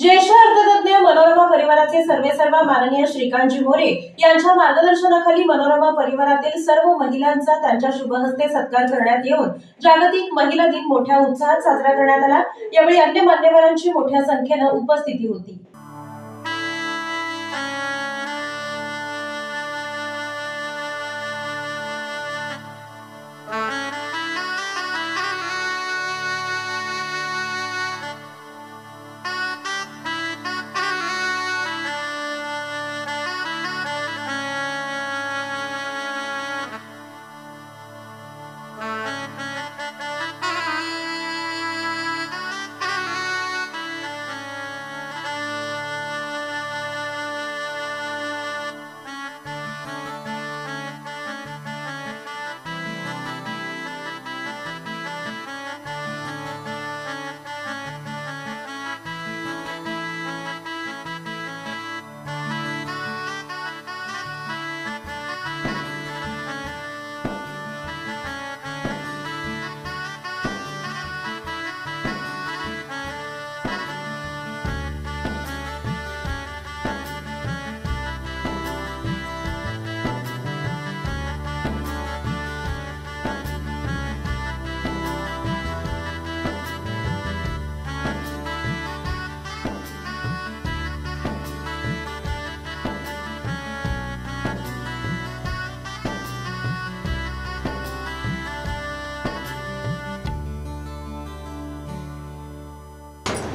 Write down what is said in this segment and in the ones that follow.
ज्येष्ठ अर्थतज्ञ मनोरमा परिवाराचे सर्वेसर्वा माननीय श्रीकांतजी मोरे यांच्या मार्गदर्शनाखाली मनोरमा परिवारातील सर्व महिलांचा त्यांच्या शुभहस्ते सत्कार करण्यात येऊन जागतिक महिला दिन मोठ्या उत्साहात साजरा करण्यात आला। यावेळी अन्य मान्यवरांची मोठ्या संख्येने उपस्थिती होती।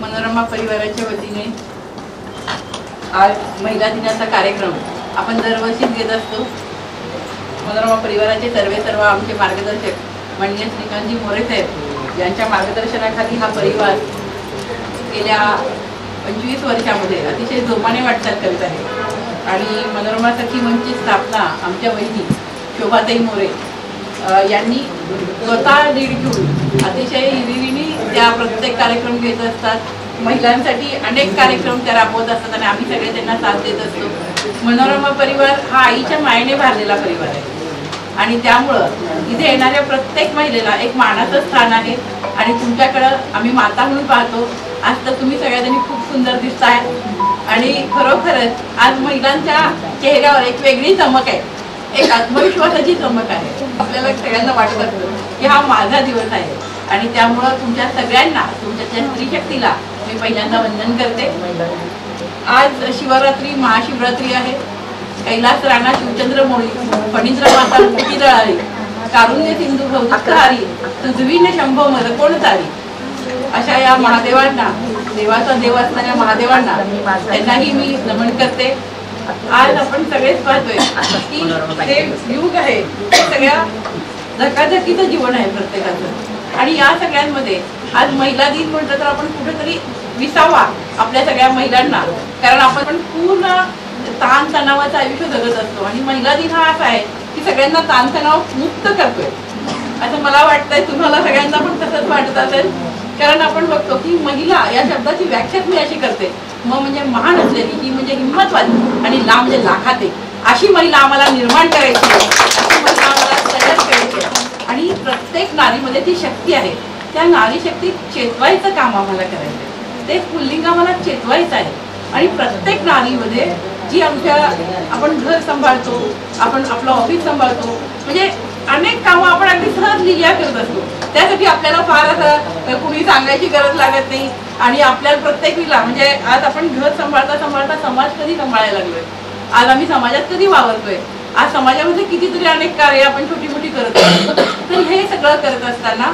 मनोरमा परिवाराच्या वतीने आज महिला दिनाचा कार्यक्रम आपण दरवर्षीच घेत असतो। मनोरमा परिवाराचे सर्व आमचे मार्गदर्शक माननीय श्रीकांतजी मोरे साहेब यांच्या मार्गदर्शनाखाली हा परिवार गेल्या 25 वर्षामध्ये अतिशय जोमाने वाटचाल करत आहे आणि मनोरमा सखी मंचची स्थापना आमच्या वहिनी शोभाताई मोरे यांनी स्वतः लीड घेऊन अतिशय हिरिरीने त्या प्रत्येक कार्यक्रम घेत असतात। महिलांसाठी अनेक कार्यक्रम त्या राबवत असतात आणि आम्ही सगळे त्यांना साथ देत असतो। मनोरमा परिवार हा आईच्या मायेने भरलेला परिवार आहे आणि त्यामुळं इथे येणाऱ्या प्रत्येक महिलेला एक मानाचं स्थान आहे आणि तुमच्याकडं आम्ही माता म्हणून पाहतो। आज तर तुम्ही सगळ्यांनी खूप सुंदर दिसताय आणि खरोखरच आज महिलांच्या चेहऱ्यावर एक वेगळी चमक आहे, एक आत्मविश्वासाची चमक आहे। आपल्याला सगळ्यांना वाटत असतं की हा माझा दिवस आहे आणि त्यामुळं तुमच्या सगळ्यांना तुमच्या स्त्री शक्तीला मी पहिल्यांदा वंदन करते। आज शिवरात्री महाशिवरात्री आहे। कैलास राणा शिवचंद्र मोळी फणींद्र माता मुठी जळाली कारुण्य सिंधू भौतकारी तुझवीन शंभो मदकोण तारी अशा या महादेवांना, देवाचा देव असणाऱ्या महादेवांना त्यांनाही मी नमन करते। आज आपण सगळेच पाहतोय की हे युग आहे, सगळ्या धकाधकीचं जीवन आहे प्रत्येकाचं आणि या सगळ्यांमध्ये आज महिला दिन म्हटलं तर आपण कुठेतरी विसावा आपल्या सगळ्या महिलांना, कारण आपण पूर्ण ताण तणावाचं आयुष्य जगत असतो आणि महिला दिन हा असा आहे की सगळ्यांना ताणतणाव मुक्त करतोय असं मला वाटतंय। तुम्हाला सगळ्यांना पण तसंच वाटत असेल, कारण आपण बघतो की महिला या शब्दाची व्याख्याच मी अशी करते, म्हणजे महान असलेली, ही म्हणजे हिंमतवादी आणि ला म्हणजे लाखाते अशी महिला आम्हाला निर्माण करायची आहे, अशी महिला आम्हाला तयार करायची आहे आणि प्रत्येक नारीमध्ये ती शक्ती आहे, त्या नारी शक्ती चेतवायचं काम आम्हाला करायचं आहे, ते पुल्लिंग आम्हाला चेतवायचं आहे आणि प्रत्येक नारीमध्ये जी आमच्या आपण घर सांभाळतो, आपण आपलं ऑफिस सांभाळतो, म्हणजे अनेक कामं आपण अगदी सहज लिहिल्या करत असतो, त्यासाठी आपल्याला फार असं कुणी सांगायची गरज लागत नाही आणि आपल्याला प्रत्येकीला म्हणजे आज आपण घर सांभाळता सांभाळता समाज कधी सांभाळायला लागलोय, आज आम्ही समाजात कधी वावरतोय, आज समाजामध्ये कितीतरी अनेक कार्य आपण छोटी मोठी करत असतो। तर हे सगळं करत असताना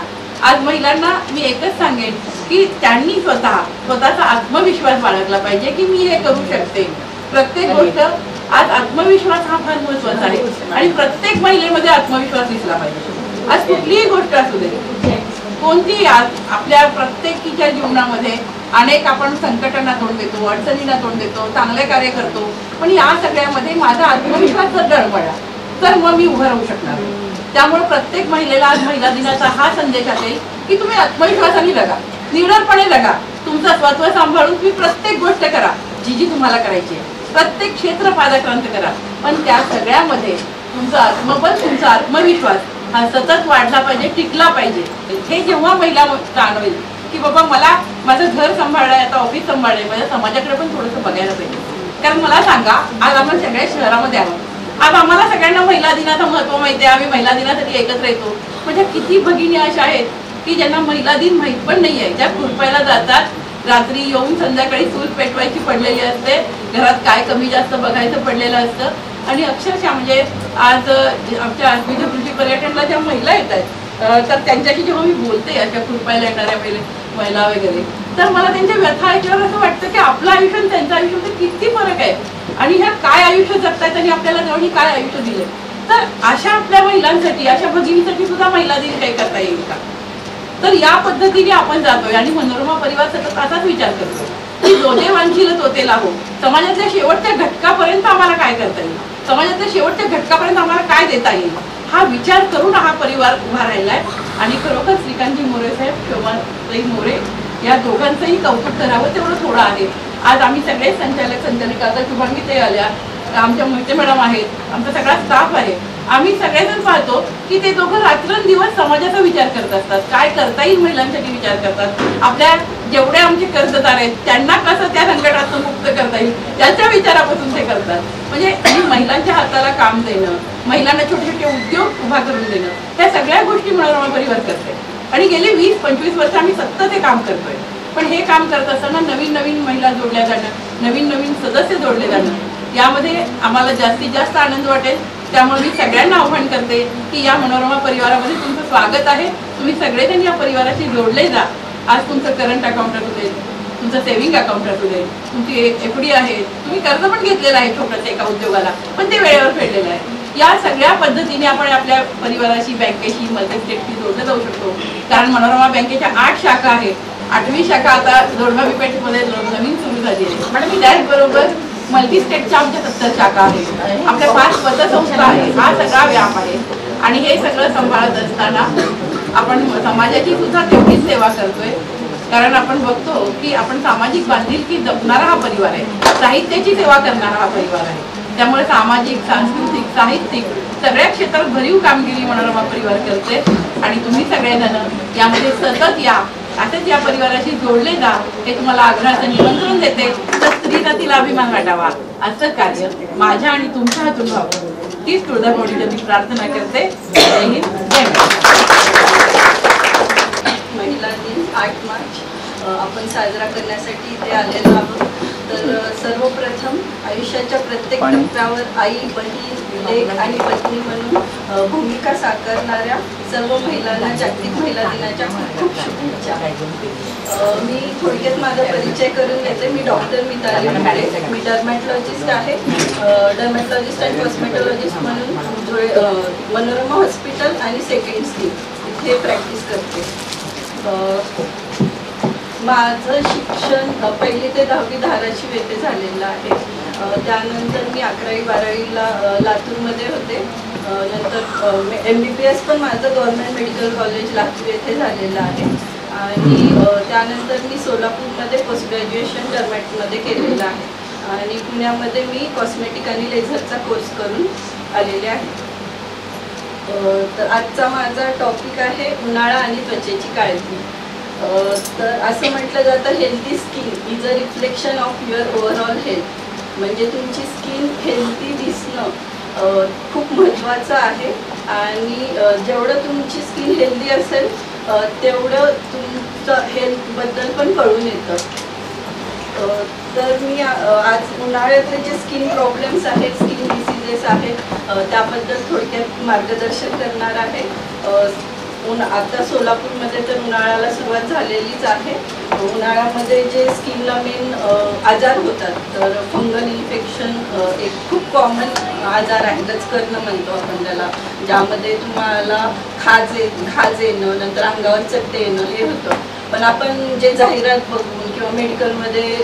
आज महिलांना मी एकच सांगेन की त्यांनी स्वतःचा आत्मविश्वास बाळगला पाहिजे की मी हे करू शकते। प्रत्येक गोष्ट आज आत्मविश्वास हा फार महत्वाचा आहे आणि प्रत्येक महिलेमध्ये आत्मविश्वास दिसला पाहिजे। आज कुठलीही गोष्ट असू दे, कोणतीही, आज आपल्या प्रत्येकीच्या जीवनामध्ये अनेक आपण संकटांना तोंड देतो, अडचणींना तोंड देतो, चांगले कार्य करतो, पण या सगळ्यामध्ये माझा आत्मविश्वास जर डळमळला तर मग मी उभं राहू शकणार। त्यामुळे प्रत्येक महिलेला आज महिला दिनाचा हा संदेश असेल की तुम्ही आत्मविश्वासाने लगा, निडरपणे लगा, तुमचं स्वत्व सांभाळून तुम्ही प्रत्येक गोष्ट करा जी तुम्हाला करायची आहे, प्रत्येक क्षेत्र पादाक्रांत करा, पण त्या सगळ्यामध्ये तुमचं आत्मबल, तुमचा आत्मविश्वास हा सतत वाढला पाहिजे, टिकला पाहिजे। हे जेव्हा महिला जाणवेल की बाबा मला माझं घर सांभाळलंय, आता ऑफिस सांभाळलंय, माझ्या समाजाकडे पण थोडंसं बघायला पाहिजे. कारण मला सांगा, आज आपण सगळ्या शहरामध्ये आहोत, आज आम्हाला सगळ्यांना महिला दिनाचं महत्त्व माहिती आहे, आम्ही महिला दिनासाठी एकत्र येतो. म्हणजे किती भगिनी अशा आहेत की ज्यांना महिला दिन माहीत पण नाही आहे, ज्या खुरपायला जातात, रात्री येऊन संध्याकाळी चूल पेटवायची पडलेली असते, घरात काय कमी जास्त बघायचं पडलेलं असतं. आणि अक्षरशः म्हणजे आज आमच्या आश्विनी कृषी पर्यटनला ज्या महिला येत आहेत, तर त्यांच्याशी जेव्हा मी बोलते अशा खुरपायला येणाऱ्या महिला वगैरे, तर मला त्यांच्या व्यथा ऐकल्यावर असं वाटतं की आपलं आयुष्य आणि त्यांचं आयुष्य किती फरक आहे, आणि ह्या काय आयुष्य जगतायत आणि आपल्याला जेव्हा काय आयुष्य दिले. तर अशा आपल्या महिलांसाठी, अशा भगिनीसाठी सुद्धा महिला दिन काही करता येईल का? तर या पद्धतीने आपण जातोय आणि मनोरमा परिवार सतत असाच विचार करतो की जो जे वांछिल तो ते लाभो. समाजातल्या शेवटच्या घटकापर्यंत आम्हाला काय करता येईल, समाजातल्या शेवटच्या घटकापर्यंत आम्हाला काय देता येईल, हा विचार करून हा परिवार उभा राहिलाय. आणि खरोखर श्रीकांतजी मोरे साहेब, शोभाताई मोरे या दोघांचंही कौतुक करावं तेवढं थोडं आहे. आज आम्ही सगळे संचालिका, आता शुभांगी ते आल्या, आमच्या मोहिते मॅडम आहेत, आमचा सगळा स्टाफ आहे, आम्ही सगळेजण पाहतो की ते दोघं रात्रंदिवस समाजाचा विचार करत असतात, काय करता येईल महिलांसाठी विचार करतात. आपल्या जेवढे आमचे कर्जदार आहेत त्यांना कसं त्या संकटातून मुक्त करता येईल याच्या विचारापासून ते करतात. म्हणजे महिलांच्या हाताला काम देणं, महिलांना छोटे छोटे उद्योग उभा करून देणं, त्या सगळ्या गोष्टी मनोरमा परिवार करते. आणि गेली 20-25 वर्ष आम्ही सतत हे काम करतोय. पण हे काम करत असताना नवीन नवीन महिला जोडल्या जाणं, नवीन नवीन सदस्य जोडले जाणं, यामध्ये आम्हाला जास्तीत जास्त आनंद वाटेल. त्यामुळे मी सगळ्यांना आव्हान करते की या मनोरमा परिवारामध्ये तुमचं स्वागत आहे. तुम्ही सगळेजण या परिवाराशी जोडले जा. आज तुमचं करंट अकाउंट असू दे, तुमचं सेव्हिंग अकाउंट असू दे, तुमची एफडी आहे, तुम्ही कर्ज पण घेतलेलं आहे छोटंसं एका उद्योगाला, पण ते वेळेवर फेडलेलं आहे. या सगळ्या पद्धतीने आपण आपल्या परिवाराशी, बँकेशी, मल्टीस्टेटशी जोडलं जाऊ शकतो. कारण मनोरमा बँकेच्या 8 शाखा आहेत. 8वी शाखा आता जोडगावी पेठमध्ये नवीन सुरू झाली आहे. म्हणजे मी त्याचबरोबर मल्टीस्टेटच्या आमच्या 70 शाखा आहेत, आपल्या 5 पतसंस्था आहेत, हा सगळा व्याप आहे. आणि हे सगळं सांभाळत असताना आपण समाजाची सुद्धा तेवढीच सेवा करतोय. कारण आपण बघतो की आपण सामाजिक बांधिलकी जपणारा हा परिवार आहे, साहित्याची सेवा करणारा हा परिवार आहे. त्यामुळे सामाजिक, सांस्कृतिक, साहित्यिक सगळ्या क्षेत्रात भरीव कामगिरी मनोरमा परिवार करते. आणि तुम्ही सगळेजण यामध्ये सतत या, असंच या परिवाराशी जोडले जा, हे तुम्हाला आग्रहाचं निमंत्रण देते. तर स्त्री जातीला अभिमान वाटावा असं कार्य माझ्या आणि तुमच्या हातून व्हावं, तीच तुळजाभवानीच्या मी प्रार्थना करते. जय हिंद, जय महिला दिन 8 मार्च आपण साजरा करण्यासाठी इथे आलेलो आहोत. तर सर्वप्रथम आयुष्याच्या प्रत्येक टप्प्यावर आई, बहीण, लेक आणि पत्नी म्हणून भूमिका साकारणाऱ्या सर्व महिलांना जागतिक महिला दिनाच्या खूप खूप शुभेच्छा. मी थोडक्यात माझा परिचय करून घेते. मी डॉक्टर मिताली मुंडे, मी डर्मॅटॉलॉजिस्ट आहे. डर्मॅटॉलॉजिस्ट आणि कॉस्मेटॉलॉजिस्ट म्हणून मनोरमा हॉस्पिटल आणि सेकंड स्कीम इथे प्रॅक्टिस करते. माझं शिक्षण 1ली ते 10वी धाराशिव येथे झालेलं आहे. त्यानंतर मी 11वी-12वीला लातूरमध्ये होते. नंतर MBBS पण माझं गव्हर्नमेंट मेडिकल कॉलेज लातूर येथे झालेलं आहे. आणि त्यानंतर मी सोलापूरमध्ये पोस्ट ग्रॅज्युएशन डर्मॅटमध्ये केलेलं आहे. आणि पुण्यामध्ये मी कॉस्मेटिक आणि लेझरचा कोर्स करून आलेले आहे. तर आजचा माझा टॉपिक आहे उन्हाळा आणि त्वचेची काळजी. तर असं म्हटलं जातं, healthy skin is a reflection of your overall health. म्हणजे तुमची स्किन हेल्दी दिसणं खूप महत्त्वाचं आहे. आणि जेवढं तुमची स्किन हेल्दी असेल तेवढं तुमचं हेल्थबद्दल पण कळून येतं. तर मी आज उन्हाळ्यातले जे स्किन प्रॉब्लेम्स आहेत, स्किन डिसीजेस आहेत, त्याबद्दल थोडक्यात मार्गदर्शन करणार आहे. आता सोलापूरमध्ये तर उन्हाळ्याला सुरुवात झालेलीच आहे. उन्हाळ्यामध्ये जे स्किनला मेन आजार होतात, तर फंगल इन्फेक्शन एक खूप कॉमन आजार आहे, गचकरणं म्हणतो आपण त्याला, ज्यामध्ये तुम्हाला खाज येणं, नंतर अंगावर चट्टे येणं हे होतं. पण आपण जे जाहिरात बघून किंवा मेडिकलमध्ये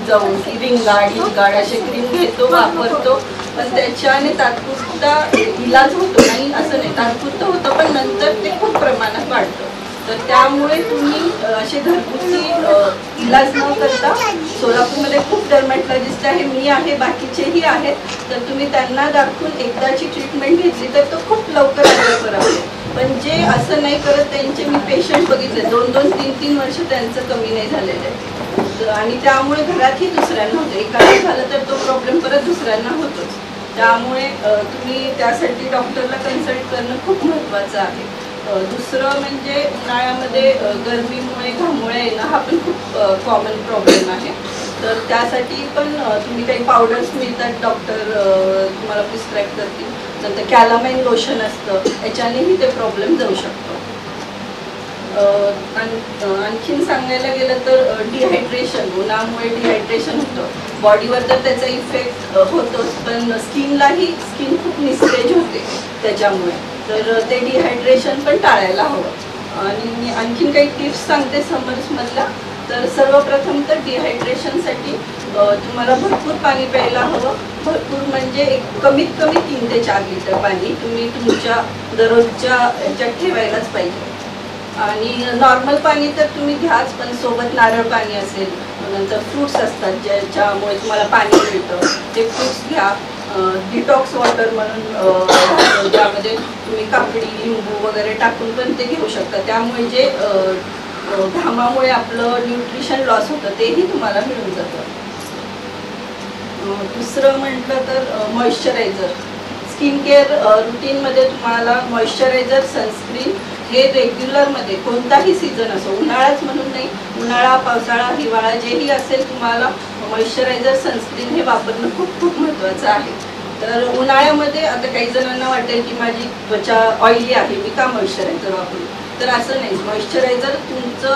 जाऊन की रिंगाड असे क्रीम घेतो, वापरतो, पण त्याच्याने तात्पुरता इलाज होतो नाही असं नाही, तात्पुरतं होतं पण नंतर ते खूप प्रमाणात वाढतं. तर त्यामुळे तुम्ही असे घरगुती इलाज न करता, सोलापूरमध्ये खूप डर्मॅटॉलॉजिस्ट आहे, मी आहे, बाकीचेही आहेत, तर तुम्ही त्यांना दाखवून एकदाची ट्रीटमेंट घेतली तर तो खूप लवकर आजार बरा होतो. पण जे असं नाही करत त्यांचे मी पेशंट बघितले 2-2, 3-3 वर्ष त्यांचं कमी नाही झालेलं आहे आणि त्यामुळे घरातही दुसऱ्यांना होतं. एकाला झालं तर तो प्रॉब्लेम परत दुसऱ्यांना होतोच. त्यामुळे तुम्ही त्यासाठी डॉक्टरला कन्सल्ट करणं खूप महत्त्वाचं आहे. दुसरं म्हणजे उन्हाळ्यामध्ये गरमीमुळे घामोळ्या येणं हा पण खूप कॉमन प्रॉब्लेम आहे. तर त्यासाठी पण तुम्ही काही पावडर्स मिळतात डॉक्टर तुम्हाला प्रिस्क्राईब करतील. नंतर कॅलामाइन लोशन असतं, याच्यानेही ते प्रॉब्लेम जाऊ शकतो. आणखीन सांगायला गेलं तर डिहायड्रेशन, उन्हामुळे डिहायड्रेशन होतं. बॉडीवर तर त्याचा इफेक्ट होतोच, पण स्किन खूप निस्तेज होते त्याच्यामुळे. तर ते डिहायड्रेशन पण टाळायला हवं. आणि मी आणखीन काही टिप्स सांगते समर्समधल्या. तर सर्वप्रथम तर डिहायड्रेशनसाठी तुम्हाला भरपूर पाणी प्यायला हवं. भरपूर म्हणजे कमीत कमी 3 ते 4 लिटर पाणी तुम्ही तुमच्या दररोजच्या ह्याच्यात ठेवायलाच पाहिजे. आणि नॉर्मल पाणी तर तुम्ही घ्याच, पण सोबत नारळ पाणी असेल, नंतर फ्रूट्स असतात ज्याच्यामुळे तुम्हाला पाणी मिळतं, ते फ्रूट्स घ्या. डिटॉक्स वॉटर म्हणून ज्यामध्ये तुम्ही काकडी, लिंबू वगैरे टाकून पण ते घेऊ शकता. त्यामुळे जे घामामुळे आपलं न्यूट्रिशन लॉस होतं तेही तुम्हाला मिळून जातं. दुसरं म्हटलं तर मॉइश्चरायझर. स्किन केअर रुटीनमध्ये तुम्हाला मॉइश्चरायझर, सनस्क्रीन हे रेग्युलरमध्ये कोणताही सीझन असो, उन्हाळाच म्हणून नाही, उन्हाळा, पावसाळा, हिवाळा जेही असेल, तुम्हाला मॉइश्चरायझर, सनस्क्रीन हे वापरणं खूप खूप महत्त्वाचं आहे. तर उन्हाळ्यामध्ये आता काही जणांना वाटेल की माझी त्वचा ऑइली आहे, मी का मॉइश्चरायझर वापरू? तर असं नाही. मॉइश्चरायझर तुमचं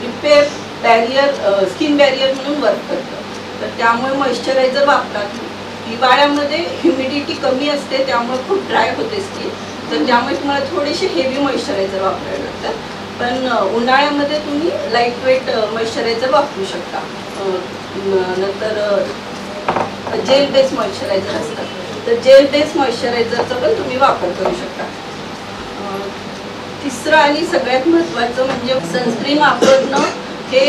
रिपेअर बॅरियर, स्किन बॅरियर म्हणून वर्क करतं. तर त्यामुळे मॉइश्चरायझर वापरा. हिवाळ्यामध्ये ह्युमिडिटी कमी असते, त्यामुळे खूप ड्राय होते स्किन. तर त्यामुळे तुम्हाला थोडेसे हेवी मॉइश्चरायझर वापरायला लागतात. पण उन्हाळ्यामध्ये तुम्ही लाईट वेट मॉइश्चरायझर वापरू शकता. नंतर जेल बेस मॉइश्चरायझर असतात, तर जेल बेस मॉइश्चरायझरचा पण तुम्ही वापर करू शकता. तिसरं आणि सगळ्यात महत्त्वाचं म्हणजे सनस्क्रीन वापरणं हे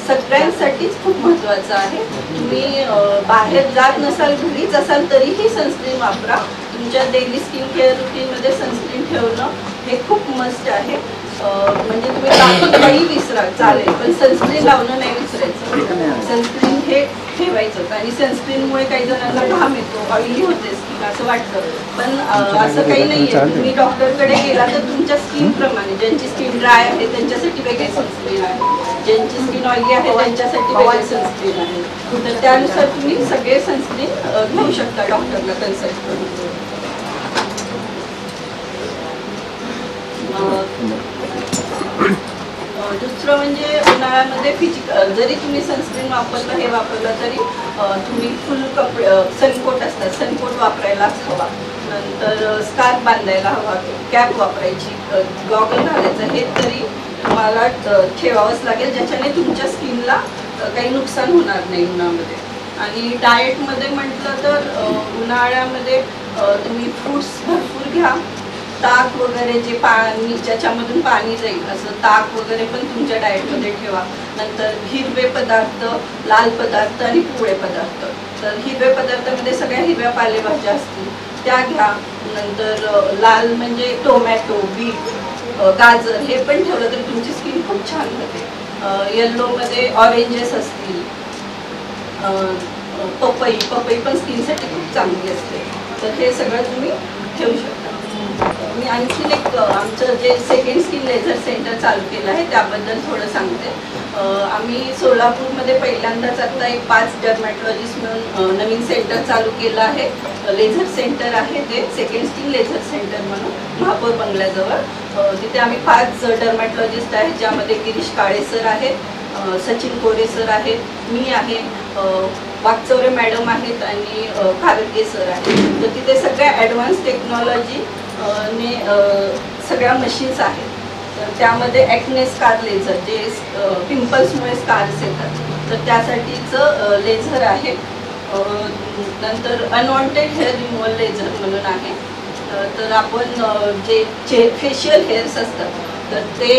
सगळ्यांसाठीच खूप महत्त्वाचं आहे. तुम्ही बाहेर जात नसाल, घरीच असाल तरीही सनस्क्रीन वापरा. तुमच्या डेली स्किन केअर रुटीनमध्ये सनस्क्रीन ठेवणं हे खूप मस्ट आहे. म्हणजे तुम्ही बाकी काही विसरा चालेल, पण सनस्क्रीन लावणं नाही विसरायचं. सनस्क्रीन हे ठेवायचंच. आणि सनस्क्रीनमुळे काही जणांना घाम येतो, ऑइली होते स्किन असं वाटतं, पण असं काही नाही आहे. तुम्ही डॉक्टरकडे गेला तर तुमच्या स्किनप्रमाणे, ज्यांची स्किन ड्राय आहे त्यांच्यासाठी वेगळी सनस्क्रीन आहे, ज्यांची स्किन ऑइली आहे त्यांच्यासाठी वेगळी सनस्क्रीन आहे. तर त्यानुसार तुम्ही सगळे सनस्क्रीन घेऊ शकता डॉक्टरला कन्सल्ट करून. दुसरं म्हणजे उन्हाळ्यामध्ये जरी तुम्ही सनस्क्रीन वापरलं, हे वापरलं तरी तुम्ही फुल कपडे, सनकोट असतात, सनकोट वापरायलाच हवा. नंतर स्कार्फ बांधायला हवा, कॅप वापरायची, गॉगल घालायचं, हे तरी तुम्हाला ठेवावंच लागेल, ज्याच्याने तुमच्या स्किनला काही नुकसान होणार नाही उन्हामध्ये. आणि डाएटमध्ये म्हटलं तर उन्हाळ्यामध्ये तुम्ही फ्रूट्स भरपूर घ्या. ताक वगैरे जे पाणी ज्याच्यामधून पाणी जाईल असं ताक वगैरे पण तुमच्या डाएटमध्ये ठेवा. नंतर हिरवे पदार्थ, लाल पदार्थ आणि पिवळे पदार्थ. तर हिरवे पदार्थामध्ये सगळ्या हिरव्या पालेभाज्या असतील त्या घ्या. नंतर लाल म्हणजे टोमॅटो, बीट, गाजर हे पण ठेवलं तर तुमची स्किन खूप छान होते. येल्लोमध्ये ऑरेंजेस असतील, पपई पण स्किनसाठी खूप चांगली असते. तर हे सगळं तुम्ही ठेवू शकता. मी आणखीन एक आमचं जे सेकंड स्किन लेझर सेंटर चालू केलं आहे त्याबद्दल थोडं सांगते. आम्ही सोलापूरमध्ये पहिल्यांदाच आता एक 5 डर्मॅटॉलॉजिस्ट म्हणून नवीन सेंटर चालू केलं आहे. लेझर सेंटर आहे ते सेकंड स्किन लेझर सेंटर म्हणून महापौर बंगल्याजवळ. तिथे आम्ही 5 डर्मॅटॉलॉजिस्ट आहेत, ज्यामध्ये गिरीश काळे सर आहेत, सचिन कोरे सर आहेत, मी आहे, वागचौरे मॅडम आहेत आणि खारगे सर आहेत. तर तिथे सगळ्या ॲडव्हान्स टेक्नॉलॉजी ने सगळ्या मशीन्स आहेत. तर त्यामध्ये ॲक्ने स्कार लेझर, जे पिंपल्समुळे स्कार्स येतात, तर त्यासाठीचं लेझर आहे. नंतर अनवॉन्टेड हेअर रिमूव्हल लेझर म्हणून आहे. तर आपण जे फेशियल हेअर्स असतात तर ते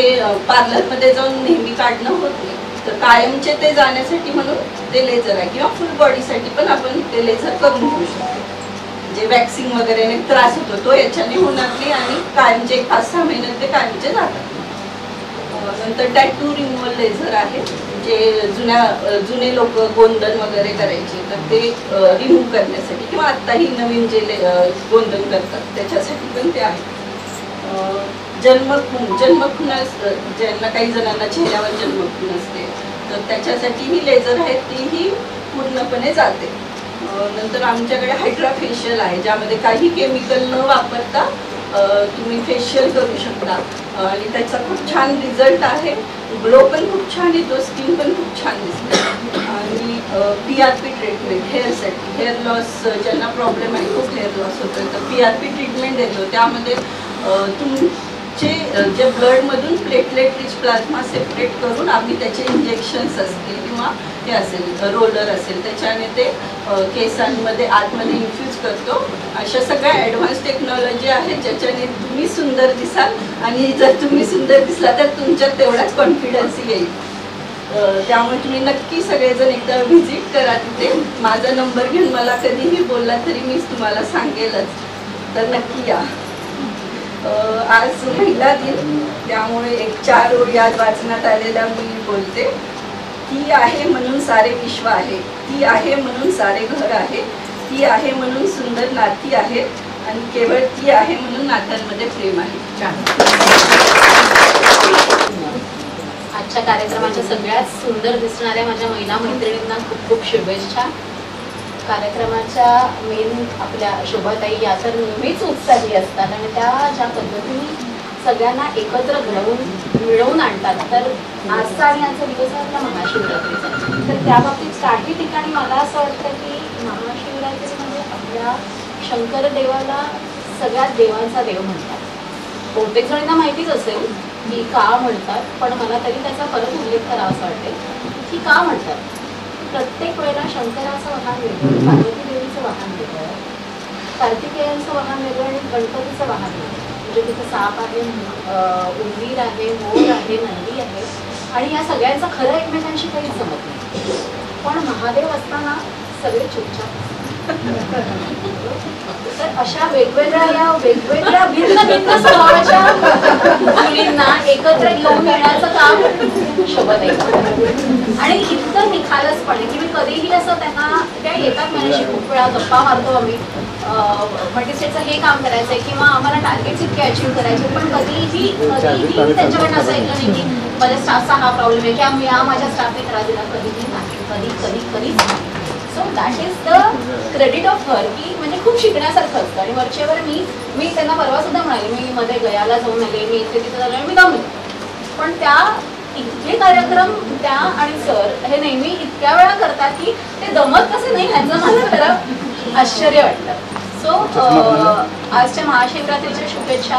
पार्लरमध्ये जाऊन नेहमी काढणं होत नाही, तर कायमचे ते जाण्यासाठी म्हणून ते लेझर आहे. किंवा फुल बॉडीसाठी पण आपण ते लेझर करून घेऊ शकतो. जे वॅक्सिंग वगैरे त्रास होतो तो याच्याने होणार नाही आणि कायमचे 5-6 महिन्यात ते कायमचे जातात. नंतर टॅटू रिमूव्हल लेझर आहे, जे जुने लोक गोंधन वगैरे करायचे तर ते रिमूव्ह करण्यासाठी किंवा आत्ताही नवीन जे गोंधन करतात त्याच्यासाठी पण ते आहे. जन्मखून ज्यांना काही जणांना चेहऱ्यावर जन्मखून असते तर त्याच्यासाठी ही लेझर आहे, तीही पूर्णपणे जाते. नंतर आमच्याकडे हायड्रा फेशियल आहे, ज्यामध्ये काही केमिकल न वापरता तुम्ही फेशियल करू शकता आणि त्याचा खूप छान रिझल्ट आहे. ग्लो पण खूप छान येतो, स्किन पण खूप छान दिसते. आणि PRP ट्रीटमेंट हेअरसाठी, हेअर लॉस ज्यांना प्रॉब्लेम आहे, खूप हेअर लॉस होतो तर PRP ट्रीटमेंट देतो. त्यामध्ये तुमचे जे ब्लडमधून प्लेटलेट रिच प्लाझ्मा सेपरेट करून आम्ही त्याचे इंजेक्शन्स असतील किंवा हे असेल रोलर असेल त्याच्याने ते केसांमध्ये आतमध्ये इन्फ्यूज करतो. अशा सगळ्या ॲडव्हान्स टेक्नॉलॉजी आहेत ज्याच्याने तुम्ही सुंदर दिसाल आणि जर तुम्ही सुंदर दिसला तर तुमच्यात तेवढाच कॉन्फिडन्स येईल. त्यामुळे तुम्ही नक्की सगळेजण एकदा व्हिजिट करा तिथे. माझा नंबर घेऊन मला कधीही बोलला तरी मी तुम्हाला सांगेलच, तर नक्की या. आज महिला दिन, त्यामुळे एक 4 ओळी आज वाचण्यात आलेल्या मी बोलते. ती आहे म्हणून सारे विश्व आहे, ती आहे म्हणून सारे घर आहे, ती आहे म्हणून सुंदर नाती आहेत आणि केवळ ती आहे म्हणून नात्यांमध्ये प्रेम आहे. आजच्या कार्यक्रमाच्या सगळ्यात सुंदर दिसणाऱ्या माझ्या महिला मैत्रिणींना खूप खूप शुभेच्छा. कार्यक्रमाच्या मेन आपल्या शोभाताई या तर नेहमीच उत्साही असतात आणि त्या ज्या पद्धतीने सगळ्यांना एकत्र मिळवून आणतात. तर आजचा आणि आजचा दिवस आहे आपला महाशिवरात्रीचा, तर त्या बाबतीत काही ठिकाणी मला असं वाटतं की महाशिवरात्री म्हणजे आपल्या शंकर देवाला सगळ्यात देवांचा देव म्हणतात. बहुतेक जणांना माहितीच असेल की का म्हणतात, पण मला तरी त्याचा परत उल्लेख करावा असं वाटते की का म्हणतात. प्रत्येक वेळेला शंकराचं वाहन वेगळं, पार्वती देवीचं वाहन वेगळं, कार्तिकेयांचं वाहन वेगळं आणि गणपतीचं वाहन वेगळं. म्हणजे तिथं साप आहे, उंदीर आहे, मोर आहे, नंदी आहे आणि या सगळ्यांचं खरं एकमेकांशी काही जमत नाही. पण महादेव असताना सगळे चुपचाप. तर अशा वेगवेगळ्या भिन्न स्वभावाच्या मुलींना एकत्र घेऊन येण्याचं काम शोभताई आणि इतकं निखालसपणे की मी कधीही असं त्यांना त्या येतात माझ्याशी खूप वेळा गप्पा मारतो आम्ही, मल्टीस्टेटचं हे काम करायचंय किंवा आम्हाला टार्गेट्स इतके अचीव्ह करायचे, पण कधीही त्यांच्याकडनं असं ऐकलं नाही की माझ्या स्टाफचा हा प्रॉब्लेम आहे किंवा माझ्या स्टाफने त्रास दिला. कधीही नाही, कधीच नाही. So that is the credit of her की म्हणजे खूप शिकण्यासारखं असतं. आणि वरचेवर मी त्यांना परवा सुद्धा म्हणाले, मी मध्ये गयाला जाऊन आले, मी इथे तिथे झाले, मी दमले, पण त्या इतके कार्यक्रम त्या आणि सर हे नेहमी इतक्या वेळा करतात की ते दमत कसे नाही ह्याचं मला खरं आश्चर्य वाटतं. सो आजच्या महाशिवरात्रीच्या शुभेच्छा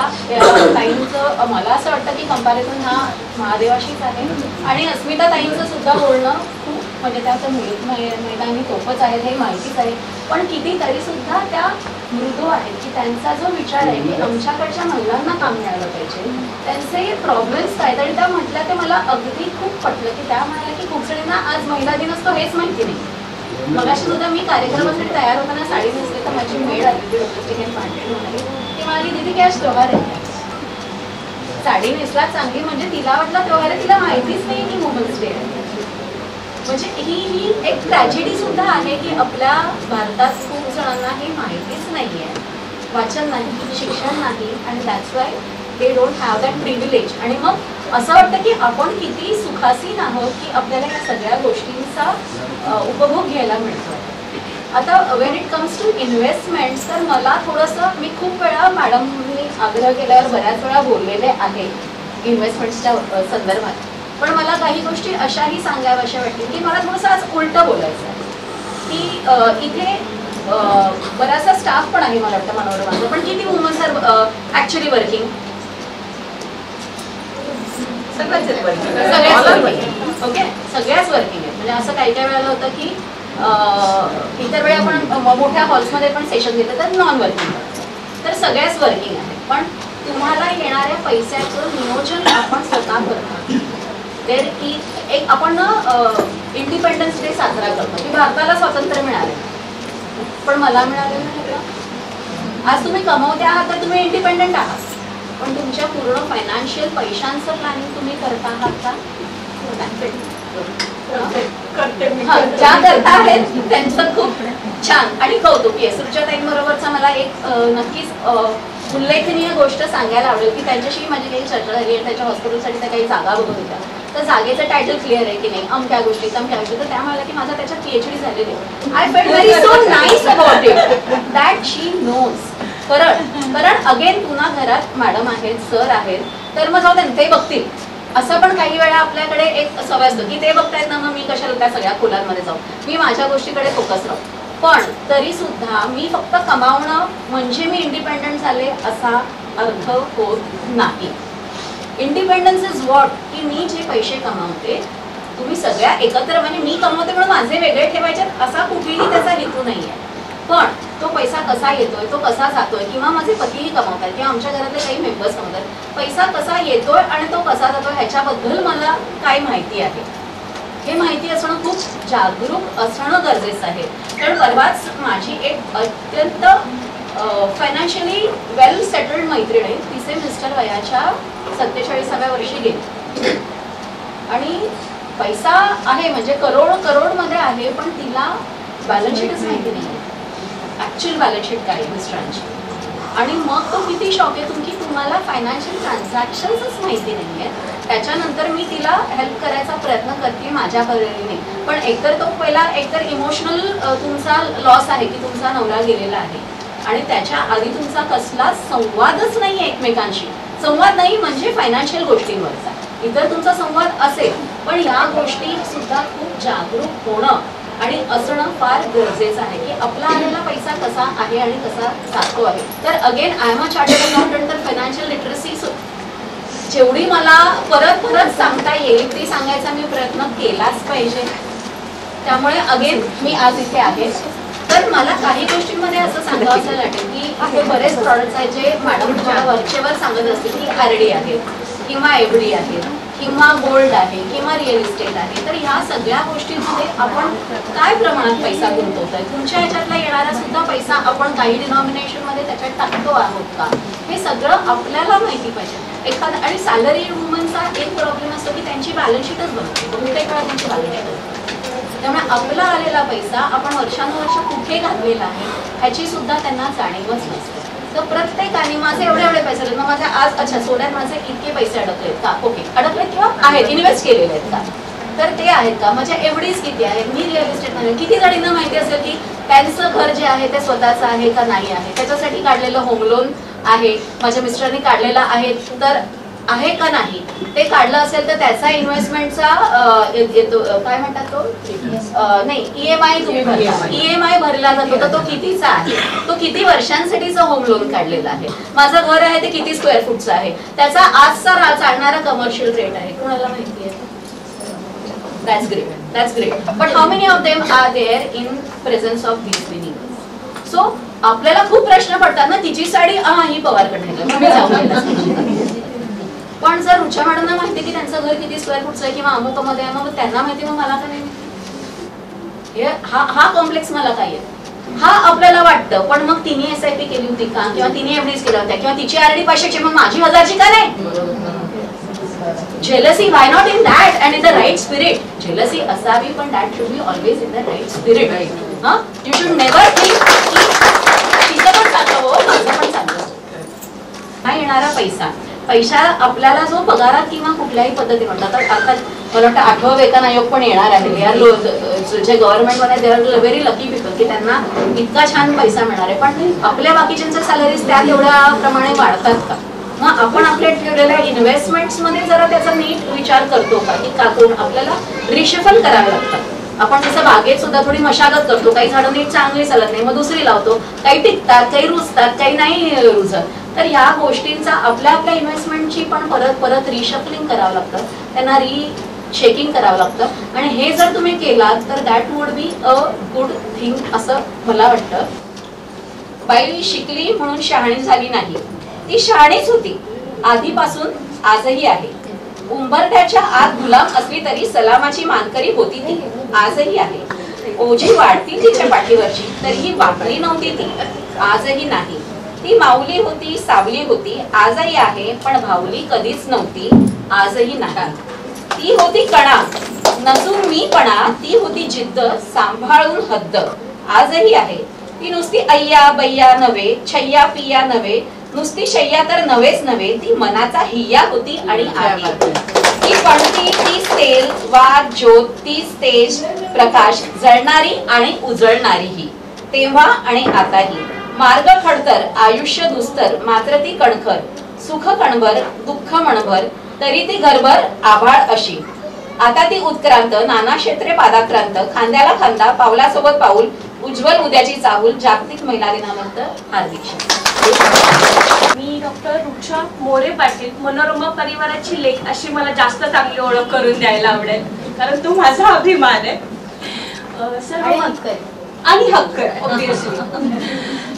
ताईंचं मला असं वाटतं की कंपॅरिझन हा महादेवाशीच आहे आणि अस्मिता ताईंचं सुद्धा बोलणं खूप म्हणजे त्या तर मैदानी तोफच आहेत हे माहितीच आहे, पण कितीतरी सुद्धा त्या मृदू आहेत की त्यांचा जो विचार आहे की आमच्याकडच्या महिलांना काम मिळालं पाहिजे, त्यांचे प्रॉब्लेम्स काय आणि त्या म्हटल्या ते मला अगदी खूप पटलं की त्या म्हणाल्या की खूप जणांना आज महिला दिन असतो हेच माहिती नाही. मगाशी सुद्धा मी कार्यक्रमासाठी तयार होताना साडी नेसली तर माझी मेळ आली होती डॉक्टर पांढरे म्हणाली ती म्हणाली दीदी की आज त्योहार आहे. साडी नेसला चांगली म्हणजे तिला वाटला त्योहार आहे, तिला माहितीच नाही की वुमन्स डे आहे. म्हणजे ही एक ट्रॅजेडी सुद्धा आहे की आपल्या भारतात खूप जणांना ही माहितीच नाही आहे, वाचन नाही, शिक्षण नाही आणि that's why they don't have that privilege. आणि मग असं वाटतं की आपण किती सुखासीन आहोत की आपल्याला या सगळ्या गोष्टींचा उपभोग घ्यायला मिळतो. आता when it comes to investment तर मला थोडंसं मी खूप वेळा मॅडमनी आग्रह केल्यावर बऱ्याच वेळा बोललेले आहे इन्व्हेस्टमेंट्सच्या संदर्भात, पण मला काही गोष्टी अशाही सांगाव्याशा वाटतील की मला थोडंसं आज उलटं बोलायचं आहे की इथे बराचसा स्टाफ पण आहे मला वाटतं मनोरमाचा, पण किती वुमन्स आर ॲक्च्युली वर्किंग? सगळ्याच वर्किंग. ओके, सगळ्याच वर्किंग आहेत. म्हणजे असं काही काही वेळेला होतं की इतर वेळी आपण मोठ्या हॉल्समध्ये पण सेशन घेतो तर नॉन वर्किंग, तर सगळ्याच वर्किंग आहेत. पण तुम्हाला येणाऱ्या पैशाचं नियोजन आपण स्वतः करतो. तर की एक आपण इंडिपेंडन्स डे साजरा करतो की भारताला स्वातंत्र्य मिळालं, पण मला मिळालेलं नाही का? आज तुम्ही कमवते आहात तर तुम्ही इंडिपेंडंट आहात, पण तुमच्या पूर्ण फायनान्शियल पैशांचं प्लॅनिंग तुम्ही करता आहात का? ज्या करता आहेत त्यांचं खूप छान आणि कौतुक आहे. सुरजाताईंबरोबरचा मला एक नक्कीच उल्लेखनीय गोष्ट सांगायला आवडेल की त्यांच्याशी माझी काही चर्चा झाली आणि त्याच्या हॉस्पिटलसाठी त्या काही जागा बघत होत्या. तर जागेचं टायटल क्लिअर आहे की नाही, अमक्या गोष्टी तमक्या गोष्टी. तर त्या म्हणाला की माझा त्याच्यात PhD झालेली आहे. I felt very so nice about it that she knows. कारण अगेन पुन्हा घरात मॅडम आहेत, सर आहेत, तर मग जाऊ ते बघतील. असं पण काही वेळा आपल्याकडे एक सवय असतं की ते बघतायत ना, मग मी कशाला त्या सगळ्या खोलांमध्ये जाऊ, मी माझ्या गोष्टीकडे फोकस राहू. पण तरी सुद्धा मी फक्त कमावणं म्हणजे मी इंडिपेंडंट झाले असा अर्थ होत नाही. इंडिपेंडन्स इज व्हॉट की मी जे पैसे कमावते तुम्ही सगळ्या एकत्र, म्हणजे मी कमवते म्हणून माझे वेगळे ठेवायचे असा कुठेही त्याचा हेतू नाहीये. पण तो पैसा कसा येतोय, तो कसा जातोय, किंवा माझे पतीही कमवतात किंवा आमच्या घरातले काही मेंबर्स कमवतात, पैसा कसा येतोय आणि तो कसा जातोय ह्याच्याबद्दल मला काय माहिती आहे हे माहिती असणं खूप जागरूक असणं गरजेचं आहे. कारण परवाच माझी एक अत्यंत फायनान्शियली वेल सेटल्ड मैत्रीण आहे, तिचे मिस्टर वयाच्या 47व्या वर्षी गेले आणि पैसा आहे म्हणजे करोड मध्ये आहे, पण तिला बॅलन्स शीटच माहिती नाही, ऍक्च्युअल बॅलन्स शीट काय मिस्टरांची. आणि मग तो किती शॉक आहे की तुम्हाला फायनान्शियल ट्रान्झॅक्शन्सच माहिती नाहीये. त्याच्यानंतर मी तिला हेल्प करायचा प्रयत्न करते माझ्या परीने. पण एकतर तो पहिला इमोशनल तुमचा लॉस आहे की तुमचा नवरा गेलेला आहे आणि त्याच्या आधी तुमचा कसलाच संवादच नाही एकमेकांशी. संवाद नाही म्हणजे फायनान्शियल गोष्टींवरचा, इतर तुमचा संवाद असेल, पण या गोष्टी सुद्धा खूप जागरूक होणं आणि असणं फार गरजेचं आहे की आपला आलेला पैसा कसा आहे आणि कसा जातो आहे. तर again I am a chartered accountant, तर फायनान्शियल लिटरसी जेवढी मला परत सांगता येईल ती सांगायचा मी प्रयत्न केलाच पाहिजे. त्यामुळे अगेन मी आज इथे आहे. तर मला काही गोष्टींमध्ये असं सांगावं असं वाटेल की हे बरेच प्रॉडक्ट्स आहेत जे मॅडम तुम्हाला वरचेवर सांगत असतील की RD आहे किंवा FD आहे किंवा गोल्ड आहे किंवा रिअल इस्टेट आहे. तर ह्या सगळ्या गोष्टींमध्ये आपण काय प्रमाणात पैसा गुंतवतोय, तुमच्या ह्याच्यातला येणारा सुद्धा पैसा आपण काही डिनॉमिनेशनमध्ये त्याच्यात टाकतो आहोत का, हे सगळं आपल्याला माहिती पाहिजे. एखादा आणि सॅलरी वुमनचा एक प्रॉब्लेम असतो की त्यांची बॅलन्स शीटच बनते, बहुतेक वेळा त्यांची बॅलन्स शीट असते. त्यामुळे आपला आलेला पैसा आपण वर्षानुवर्ष कुठे घातलेला आहे ह्याची सुद्धा त्यांना जाणीवच नसते. तर प्रत्येकाने माझे एवढे पैसे, मग माझे आज अच्छा सोन्यात माझे इतके पैसे अडकलेत का, ओके अडकलेत किंवा आहेत इन्व्हेस्ट केलेले आहेत का, तर ते आहेत का, माझ्या एवढीच किती आहेत, मी रिअल इस्टेटमध्ये. किती जणींना माहिती असेल की त्यांचं घर जे आहे ते स्वतःचं आहे का नाही आहे, त्याच्यासाठी काढलेलं होम लोन आहे, माझ्या मिस्टरने काढलेला आहे तर आहे का नाही, ते काढलं असेल तर त्याचा इन्व्हेस्टमेंटचा येतो काय म्हणतात तो नाही EMI तुम्ही भरला, EMI भरला जातो तर तो कितीचा आहे, तो किती वर्षांसाठीचा होम लोन काढलेला आहे, माझं घर आहे ते किती स्क्वेअर फूटचं आहे, त्याचा आजचा चालणारा कमर्शियल रेट आहे, कोणाला माहिती आहे. That's great. But how many of them are there in presence of these many? So आपल्याला खूप प्रश्न पडतात ना, तिची साडी ही पवारकडे जाऊ. पण जर रुचा मॅडमना माहिती की त्यांचं घर किती स्क्वेअर फूटचं आहे किंवा अमुकमध्ये आहे, मग त्यांना माहिती, मग मला का नाही. हा कॉम्प्लेक्स मला काय आहे हा आपल्याला वाटतं. पण मग तिने SIP केली होती का, किंवा तिने FDs केल्या होत्या, किंवा तिची RD 500ची मग माझी 1000ची का नाही. Jealousy, why not in that and in the right spirit? Jealousy असावी, पण that should be always in the right spirit. You should never think की तिचं पण चांगलं हो, माझं पण चांगलं. हा येणारा पैसा आपल्याला जो पगारात किंवा कुठल्याही पद्धती म्हणतात, तर आता मला वाटतं 8वं वेतन आयोग पण येणार आहे. यार जे गव्हर्नमेंटमध्ये they are very lucky people की त्यांना इतका छान पैसा मिळणार आहे. पण आपल्या बाकीच्यांच्या सॅलरीज त्या तेवढ्या प्रमाणे वाढतात का. मग आपण आपल्या ठेवलेल्या इन्व्हेस्टमेंट्स मध्ये जरा त्याचा नीट विचार करतो का, की का करून आपल्याला रिशफल करावे लागतात. आपण जसं बागेत सुद्धा थोडी मशागत करतो, काही झाडं नीट चांगली चालत नाही मग दुसरी लावतो, काही टिकतात काही रुजतात काही नाही रुजत. तर ह्या गोष्टींचा आपल्या इन्व्हेस्टमेंटची पण परत रिशफलिंग करावं लागतं, त्यांना शेकिंग करावं लागतं. आणि हे जर तुम्ही केलात तर that would be a good thing असं मला वाटतं. बाई शिकली म्हणून शहाणी झाली नाही, ती शहाणीच होती आधीपासून, आजही आहे. उंबरठ्याच्या आत गुलाम असली तरी सलामाची मानकरी होती ती, आजही आहे. ओझी वाढती तिच्या पाठीवरची तरीही वाकली नव्हती ती, आजही नाही. ती माऊली होती, सावली होती, आजही आहे, पण भावली कधीच नव्हती, आजही नाही. ती होती कणा, नसून मीपणा, ती होती जिद्द, सांभाळून हद्द, आजही आहे. ती नुसती अय्या बय्या नव्हे, छय्या पिया नव्हे, नुसती शय्या तर नव्हेच नव्हे, ती मनाचा हिया होती आणि आहे. ती पणती, तीच तेल, वाद ज्योत, तीच तेज प्रकाश, जळणारी आणि उजळणारीही, तेव्हा आणि आताही. मार्ग खडतर, आयुष्य दुस्तर, मात्र ती कणखर, सुख कणभर, दुःख मणभर, तरी ती घरभर आभाळ अशी. आता ती उत्क्रांत, नाना क्षेत्रे पादाक्रांत, खांद्याला खांदा, पावलासोबत पाऊल, उज्ज्वल उद्याची चाहूल. जागतिक महिला दिनानिमित्त हार्दिक शुभेच्छा. मी डॉक्टर रुचा मोरे पाटील, मनोरमा परिवाराची लेख अशी मला जास्त चांगली ओळख करून द्यायला आवडेल, कारण तो माझा अभिमान आहे. आणि हक्क आहे ऑब्विसली.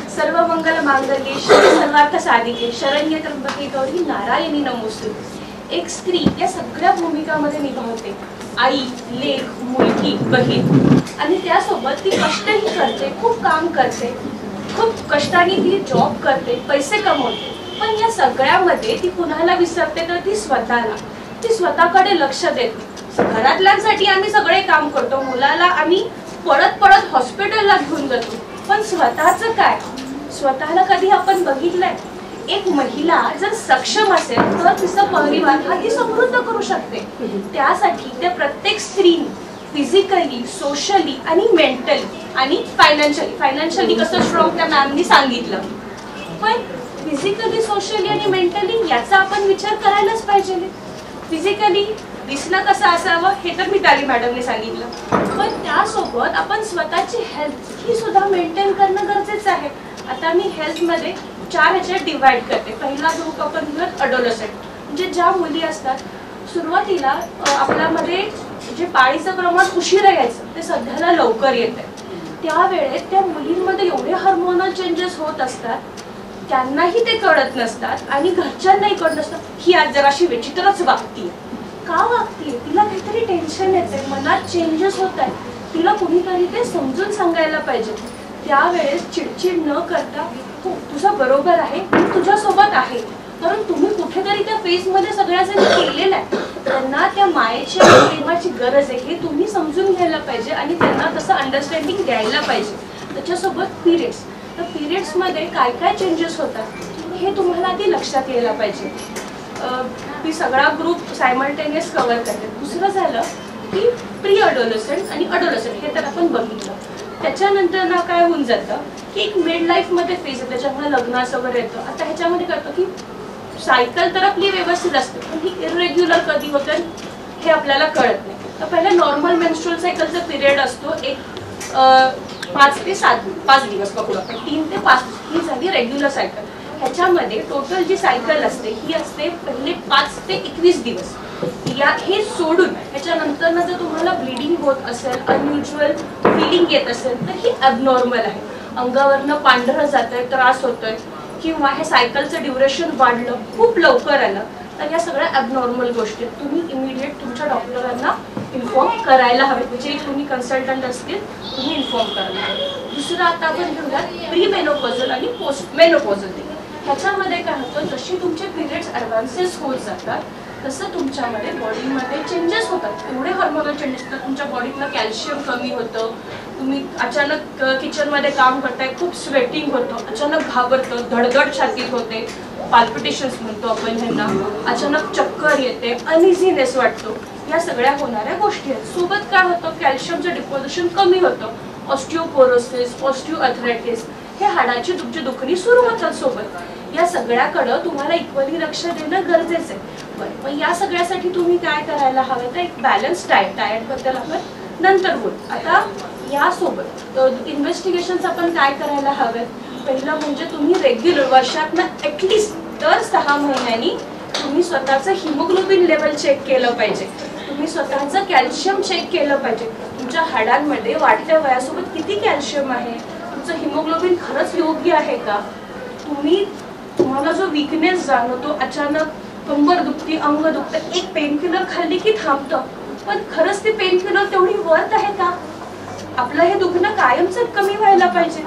सर्व मंगल मांगल्ये शिवे सर्वार्थ साधिके शरण्ये त्र्यंबके गौरी नारायणी नमोस्तुते. एक स्त्री या सगळ्या भूमिकामध्ये निभावते, आई, लेक, मुलगी, बहीण, आणि त्यासोबत ती कष्टही करते, खूप काम करते, खूप कष्टाने ती जॉब करते, पैसे कमवते. पण या सगळ्यामध्ये ती कुणाला विसरते तर ती स्वतःला. ती स्वतःकडे लक्ष देते. घरातल्यांसाठी आम्ही सगळे काम करतो, मुलाला आम्ही पळत पळत हॉस्पिटलला घेऊन जातो, पण स्वतःचं काय? स्वतःला कधी आपण बघितलंय? एक महिला जर सक्षम असेल तर तिचा परिवार हा ती समृद्ध करू शकते. त्यासाठी त्या प्रत्येक स्त्रीने फिजिकली, सोशली आणि मेंटली आणि फायनान्शियली कसं स्ट्रॉंग त्या मॅमनी सांगितलं, पण फिजिकली, सोशली आणि मेंटली याचा आपण विचार करायलाच पाहिजे. फिजिकली दिसणं कसं असावं हे तर मिताली मॅडमने सांगितलं, पण त्यासोबत आपण स्वतःची हेल्थ ही सुद्धा मेंटेन करणं गरजेचं आहे. आता मी हेल्थमध्ये 4 ह्याच्यात डिवाइड करते. पहिला ग्रुप आपण घेऊयात अडोलसेंट, म्हणजे ज्या मुली असतात सुरुवातीला आपल्यामध्ये जे पाळीचं प्रमाण उशिरा यायचं ते सध्याला लवकर येते. त्यावेळेस त्या मुलींमध्ये एवढे हार्मोनल चेंजेस होत असतात, त्यांनाही ते कळत नसतात आणि घरच्यांनाही कळत नसतं. ही आज जराशी विचित्रच वागतीये. का वागतीये? तिला काहीतरी टेन्शन येते, मनात चेंजेस होत आहेत, तिला कुणीतरी ते समजून सांगायला पाहिजे. त्यावेळेस चिडचिड न करता, हो तुझं बरोबर आहे, मी तुझ्यासोबत आहे, कारण तुम्ही कुठेतरी त्या फेजमध्ये सगळ्याजणी केलेलं आहे. त्यांना त्या मायेची प्रेमाची गरज आहे हे तुम्ही समजून घ्यायला पाहिजे आणि त्यांना तसं अंडरस्टँडिंग द्यायला पाहिजे. त्याच्यासोबत पिरियड्स, तर पिरियड्समध्ये काय काय चेंजेस होतात हे तुम्हाला आधी लक्षात यायला पाहिजे. ती सगळा ग्रुप सायमल्टेनियस कव्हर करते. दुसरं झालं की प्री अडोलसेंट आणि अडोलसेंट, हे तर आपण बघितलं. त्याच्यानंतर ना काय होऊन जातं की एक मिड लाईफमध्ये फेज आहे, त्याच्यामुळे लग्नास वगैरे येतं. आता ह्याच्यामध्ये कळतं की सायकल तर आपली व्यवस्थित असते, पण ही इरेग्युलर कधी होतं हे आपल्याला कळत नाही. तर पहिले नॉर्मल मेन्स्ट्रुअल सायकलचा पिरियड असतो एक 5 ते 7 दिवस पकडू आपण, 3 ते 5 ही झाली रेग्युलर सायकल. ह्याच्यामध्ये टोटल जी सायकल असते ही असते पहिले 5 ते 21 दिवस. हे सोडून ह्याच्यानंतर ना जर तुम्हाला ब्लिडिंग होत असेल, अनयुज्युअल फिलिंग येत असेल तर ही ॲबनॉर्मल आहे. अंगावरनं पांढरं जातंय, त्रास होतोय, किंवा हे सायकलचं ड्युरेशन वाढलं, खूप लवकर आलं, तर या सगळ्या ॲबनॉर्मल गोष्टी तुम्ही इमिडिएट तुमच्या डॉक्टरांना इन्फॉर्म करायला हवे. म्हणजे तुम्ही कन्सल्टंट असतील तुम्ही इन्फॉर्म करायला हवे. दुसरं आता आपण घेऊयात प्री मेनोपॉझल आणि पोस्ट मेनोपॉझल. ह्याच्यामध्ये काय होतं, जशी तुमचे पिरियड्स ॲडव्हान्सेस होत जातात तसं तुमच्यामध्ये बॉडीमध्ये चेंजेस होतात. एवढे हार्मोनल चेंजेस होतात, तुमच्या बॉडीतलं कॅल्शियम कमी होतं, तुम्ही अचानक किचनमध्ये काम करताय, खूप स्वेटिंग होतं, अचानक घाबरतं, धडधड छातीत होते, पाल्पिटेशन्स म्हणतो आपण ह्यांना, अचानक चक्कर येते, अनइझीनेस वाटतो. या सगळ्या होणाऱ्या गोष्टी आहेत. सोबत काय होतं, कॅल्शियमचं डिपॉझिशन कमी होतं, ऑस्टिओपोरोसिस, ऑस्टिओआर्थरायटिस, हे हाडाची तुमची दुखणी सुरू होतात सोबत. या सगळ्याकडं तुम्हाला इक्वली लक्ष देणं गरजेचं आहे. बरं, मग या सगळ्यासाठी तुम्ही काय करायला हवं, तर एक बॅलन्स डाएटबद्दल आपण नंतर बोलू. आता यासोबत इन्व्हेस्टिगेशन्स आपण काय करायला हवे. पहिलं म्हणजे तुम्ही रेग्युलर वर्षातनं ॲटलिस्ट दर 6 महिन्यांनी तुम्ही स्वतःचं हिमोग्लोबिन लेवल चेक केलं पाहिजे, तुम्ही स्वतःचं कॅल्शियम चेक केलं पाहिजे. तुमच्या हाडांमध्ये वाढत्या वयासोबत किती कॅल्शियम आहे, तुमचं हिमोग्लोबिन खरंच योग्य आहे का, तुम्हाला जो विकनेस जाणवतो, अचानक कंबर दुखती, अंग दुखतं, एक पेनकिलर खाल्ली की थांबतं, पण खरंच ती पेनकिलर तेवढी वर्थ आहे का, आपलं हे दुखणं कायमच कमी व्हायला पाहिजे.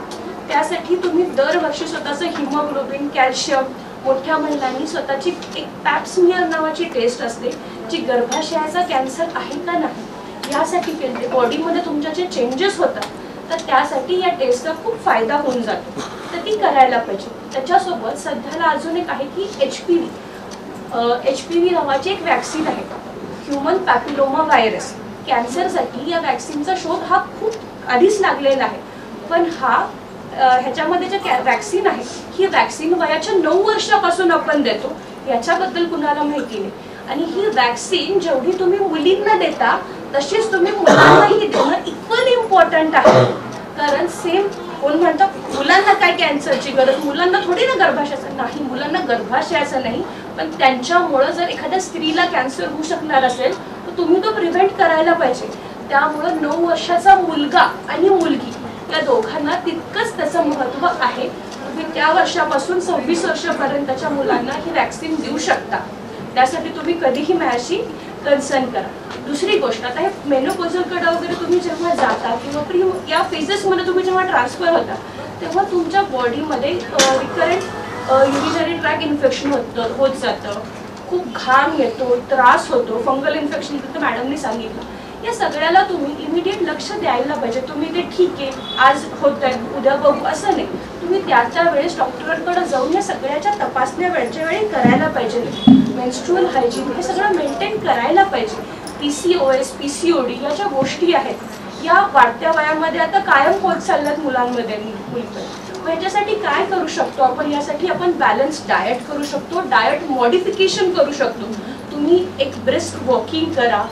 त्यासाठी तुम्ही दरवर्षी स्वतःचं हिमोग्लोबिन, कॅल्शियम, मोठ्या महिलांनी स्वतःची एक पॅप्समियर नावाची टेस्ट असते, जी गर्भाशयाचा कॅन्सर आहे का नाही यासाठी केली. बॉडीमध्ये तुमच्या जे चेंजेस होतात तर त्यासाठी या टेस्टचा खूप फायदा होऊन जातो, तर ती करायला पाहिजे. त्याच्यासोबत सध्याला अजून एक आहे की HPV नावाची एक वॅक्सिन आहे, ह्युमन पॅपिलोमा व्हायरस. कॅन्सरसाठी या वॅक्सिनचा शोध हा खूप आधीच लागलेला आहे, पण ह्याच्यामध्ये जे वॅक्सिन आहे ही वॅक्सिन वयाच्या 9 वर्षापासून आपण देतो, याच्याबद्दल कुणाला माहिती नाही. आणि ही वॅक्सिन जेवढी तुम्ही मुलींना देता तशीच तुम्ही मुलांनाही देणं इक्वली इम्पॉर्टंट आहे. कारण सेम कोण म्हणतात मुलांना काय कॅन्सरची गरज, मुलांना थोडी ना गर्भाशयाचं नाही, मुलांना गर्भाशयाचं नाही, पण त्यांच्यामुळं जर एखाद्या स्त्रीला कॅन्सर होऊ शकणार असेल तर तुम्ही तो प्रिव्हेंट करायला पाहिजे. त्यामुळं 9 वर्षाचा मुलगा आणि मुलगी या दोघांना तितकंच त्याचं महत्त्व आहे. तुम्ही त्या वर्षापासून 26 वर्षापर्यंतच्या मुलांना ही वॅक्सिन देऊ शकता. त्यासाठी तुम्ही कधीही माझ्याशी कन्सर्न करा. दुसरी गोष्ट, आता हे मेनोपॉझलकडे वगैरे तुम्ही जेव्हा जाता किंवा या फेजेसमध्ये तुम्ही जेव्हा ट्रान्सफर होता तेव्हा तुमच्या बॉडीमध्ये रिकरंट युरिनरी ट्रॅक इन्फेक्शन होत जातं, खूप घाम येतो, त्रास होतो, फंगल इन्फेक्शन तर मॅडमनी सांगितलं. या सगळ्याला तुम्ही इमिडिएट लक्ष द्यायला पाहिजे. तुम्ही ते ठीक आहे आज होत आहे उद्या बघू असं नाही, तुम्ही त्या वेळेस डॉक्टरांकडे जाऊन या सगळ्याच्या तपासण्या वेळच्या वेळी करायला पाहिजे. मेन्स्ट्रुअल हायजीन हे सगळं मेंटेन करायला पाहिजे. PCOS, PCOD या ज्या गोष्टी आहेत या वाढत्या वयामध्ये आता कायम होत चालल्यात मुलांमध्ये मुलींमध्ये. याच्यासाठी काय करू शकतो आपण, यासाठी आपण बॅलन्स डाएट करू शकतो, डाएट मॉडिफिकेशन करू शकतो. तुम्ही एक ब्रिस्क वॉकिंग करा,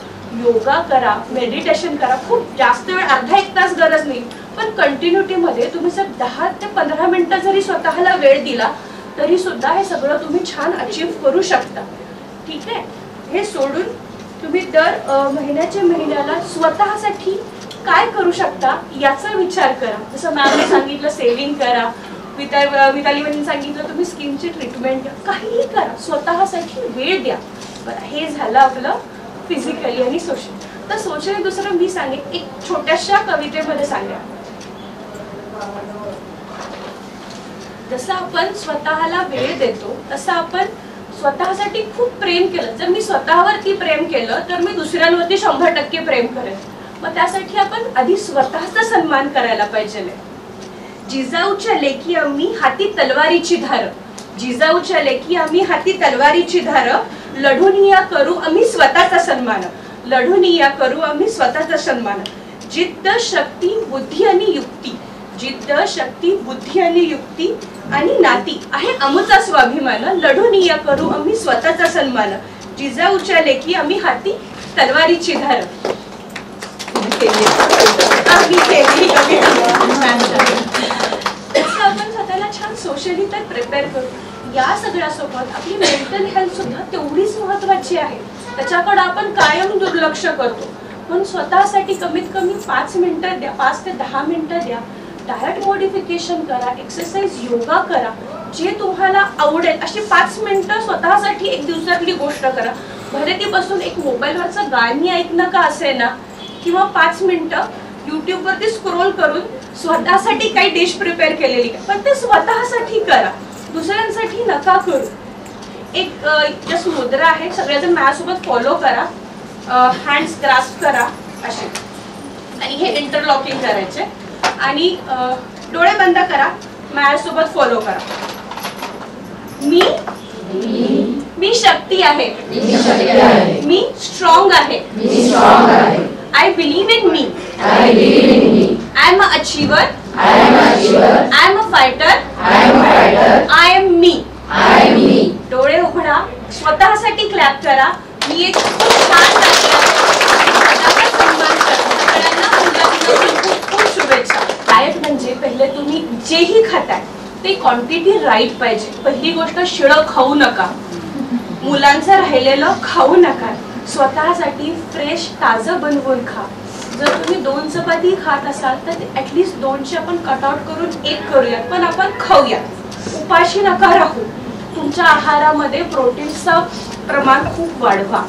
योगा करा, मेडिटेशन करा. खूप जास्त वेळ, अर्धा एक तास गरज नाही, पण कंटिन्युटीमध्ये तुम्ही जर 10 ते 15 मिनिटं जरी स्वतःला वेळ दिला तरी सुद्धा हे सगळं तुम्ही छान अचीव करू शकता. ठीक आहे. हे सोडून तुम्ही दर महिन्याला स्वतःसाठी काय करू शकता याचा विचार करा. जसं मॅमने सांगितलं सेविंग करा, मितालीने सांगितलं तुम्ही स्किनची ट्रीटमेंट काहीही करा, स्वतःसाठी वेळ द्या. बरं, हे झालं आपलं फिजिकली आणि सोशल. तर सोशली दुसरं मी सांगेन एक छोट्याशा कवितेमध्ये सांगा. जसं आपण स्वतःला वेळ देतो तसं आपण स्वतःसाठी खूप प्रेम केलं. जर मी स्वतःवरती प्रेम केलं तर मी दुसऱ्यांवरती 100% प्रेम करेन. मग त्यासाठी आपण आधी स्वतःचा सन्मान करायला पाहिजे. जिजाऊच्या लेकी आम्ही हाती तलवारीची धार, जिजाऊच्या लेकी आम्ही हाती तलवारीची धार, लढून या करू आम्ही स्वतःचा सन्मान, लढून या करू आम्ही स्वतःचा सन्मान. जिद्द, शक्ती, बुद्धी आणि युक्ती, जिद्द, शक्ती, बुद्धी आणि युक्ती आणि नाती आहे आमचा स्वाभिमान, लढून या करू आम्ही स्वतःचा सन्मान. जिजाऊच्या लेकी आम्ही हाती तलवारीची धार. आपण स्वतःला छान सोशली तर प्रिपेअर करू. या सगळ्यासोबत आपली मेंटल हेल्थ सुद्धा तेवढीच महत्वाची आहे. त्याच्याकडे आपण कायम दुर्लक्ष करतो. म्हणून स्वतःसाठी कमीत कमी 5 मिनिटं द्या, 5 ते 10 मिनिटं द्या. डाएट मॉडिफिकेशन करा, एक्सरसाइज, योगा करा, जे तुम्हाला आवडेल अशी 5 मिनिटं स्वतःसाठी एक दिवसातली गोष्ट करा. भले ती बसून एक मोबाईलवरचं गाणी ऐकणं का असे ना, किंवा 5 मिनिटं युट्यूबवरती स्क्रोल करून स्वतःसाठी काही डिश प्रिपेअर केलेली, पण ते स्वतःसाठी करा, दुसऱ्यांसाठी नका करू. एक जस्ट मुद्रा आहे, सगळेजण माझ्यासोबत फॉलो करा. हँड्स ग्रास्प करा असे, आणि हे इंटरलॉकिंग करायचे, आणि डोळे बंद करा, माझ्यासोबत फॉलो करा. मी शक्ती आहे, मी स्ट्रॉंग आहे, I believe in me. I am an achiever. I am a fighter. I am me. डोळे उघडा, स्वतःसाठी क्लॅप करा. मी एक खूप छान सन्मान करतो. सगळ्यांना खूप खूप शुभेच्छा. डाएट म्हणजे पहिले तुम्ही जेही खाताय ते क्वांटिटी राईट पाहिजे. पहिली गोष्ट, शिळं खाऊ नका, मुलांचं राहिलेलं खाऊ नका. स्वतःसाठी फ्रेश ताजं बनवून खा. जर तुम्ही 2 चपाती खात असाल तर ॲटलिस्ट 2ची आपण कटआउट करून 1 करूयात, पण आपण खाऊयात. उपाशी नका राहू. तुमच्या आहारामध्ये प्रोटीनचं प्रमाण खूप वाढवा.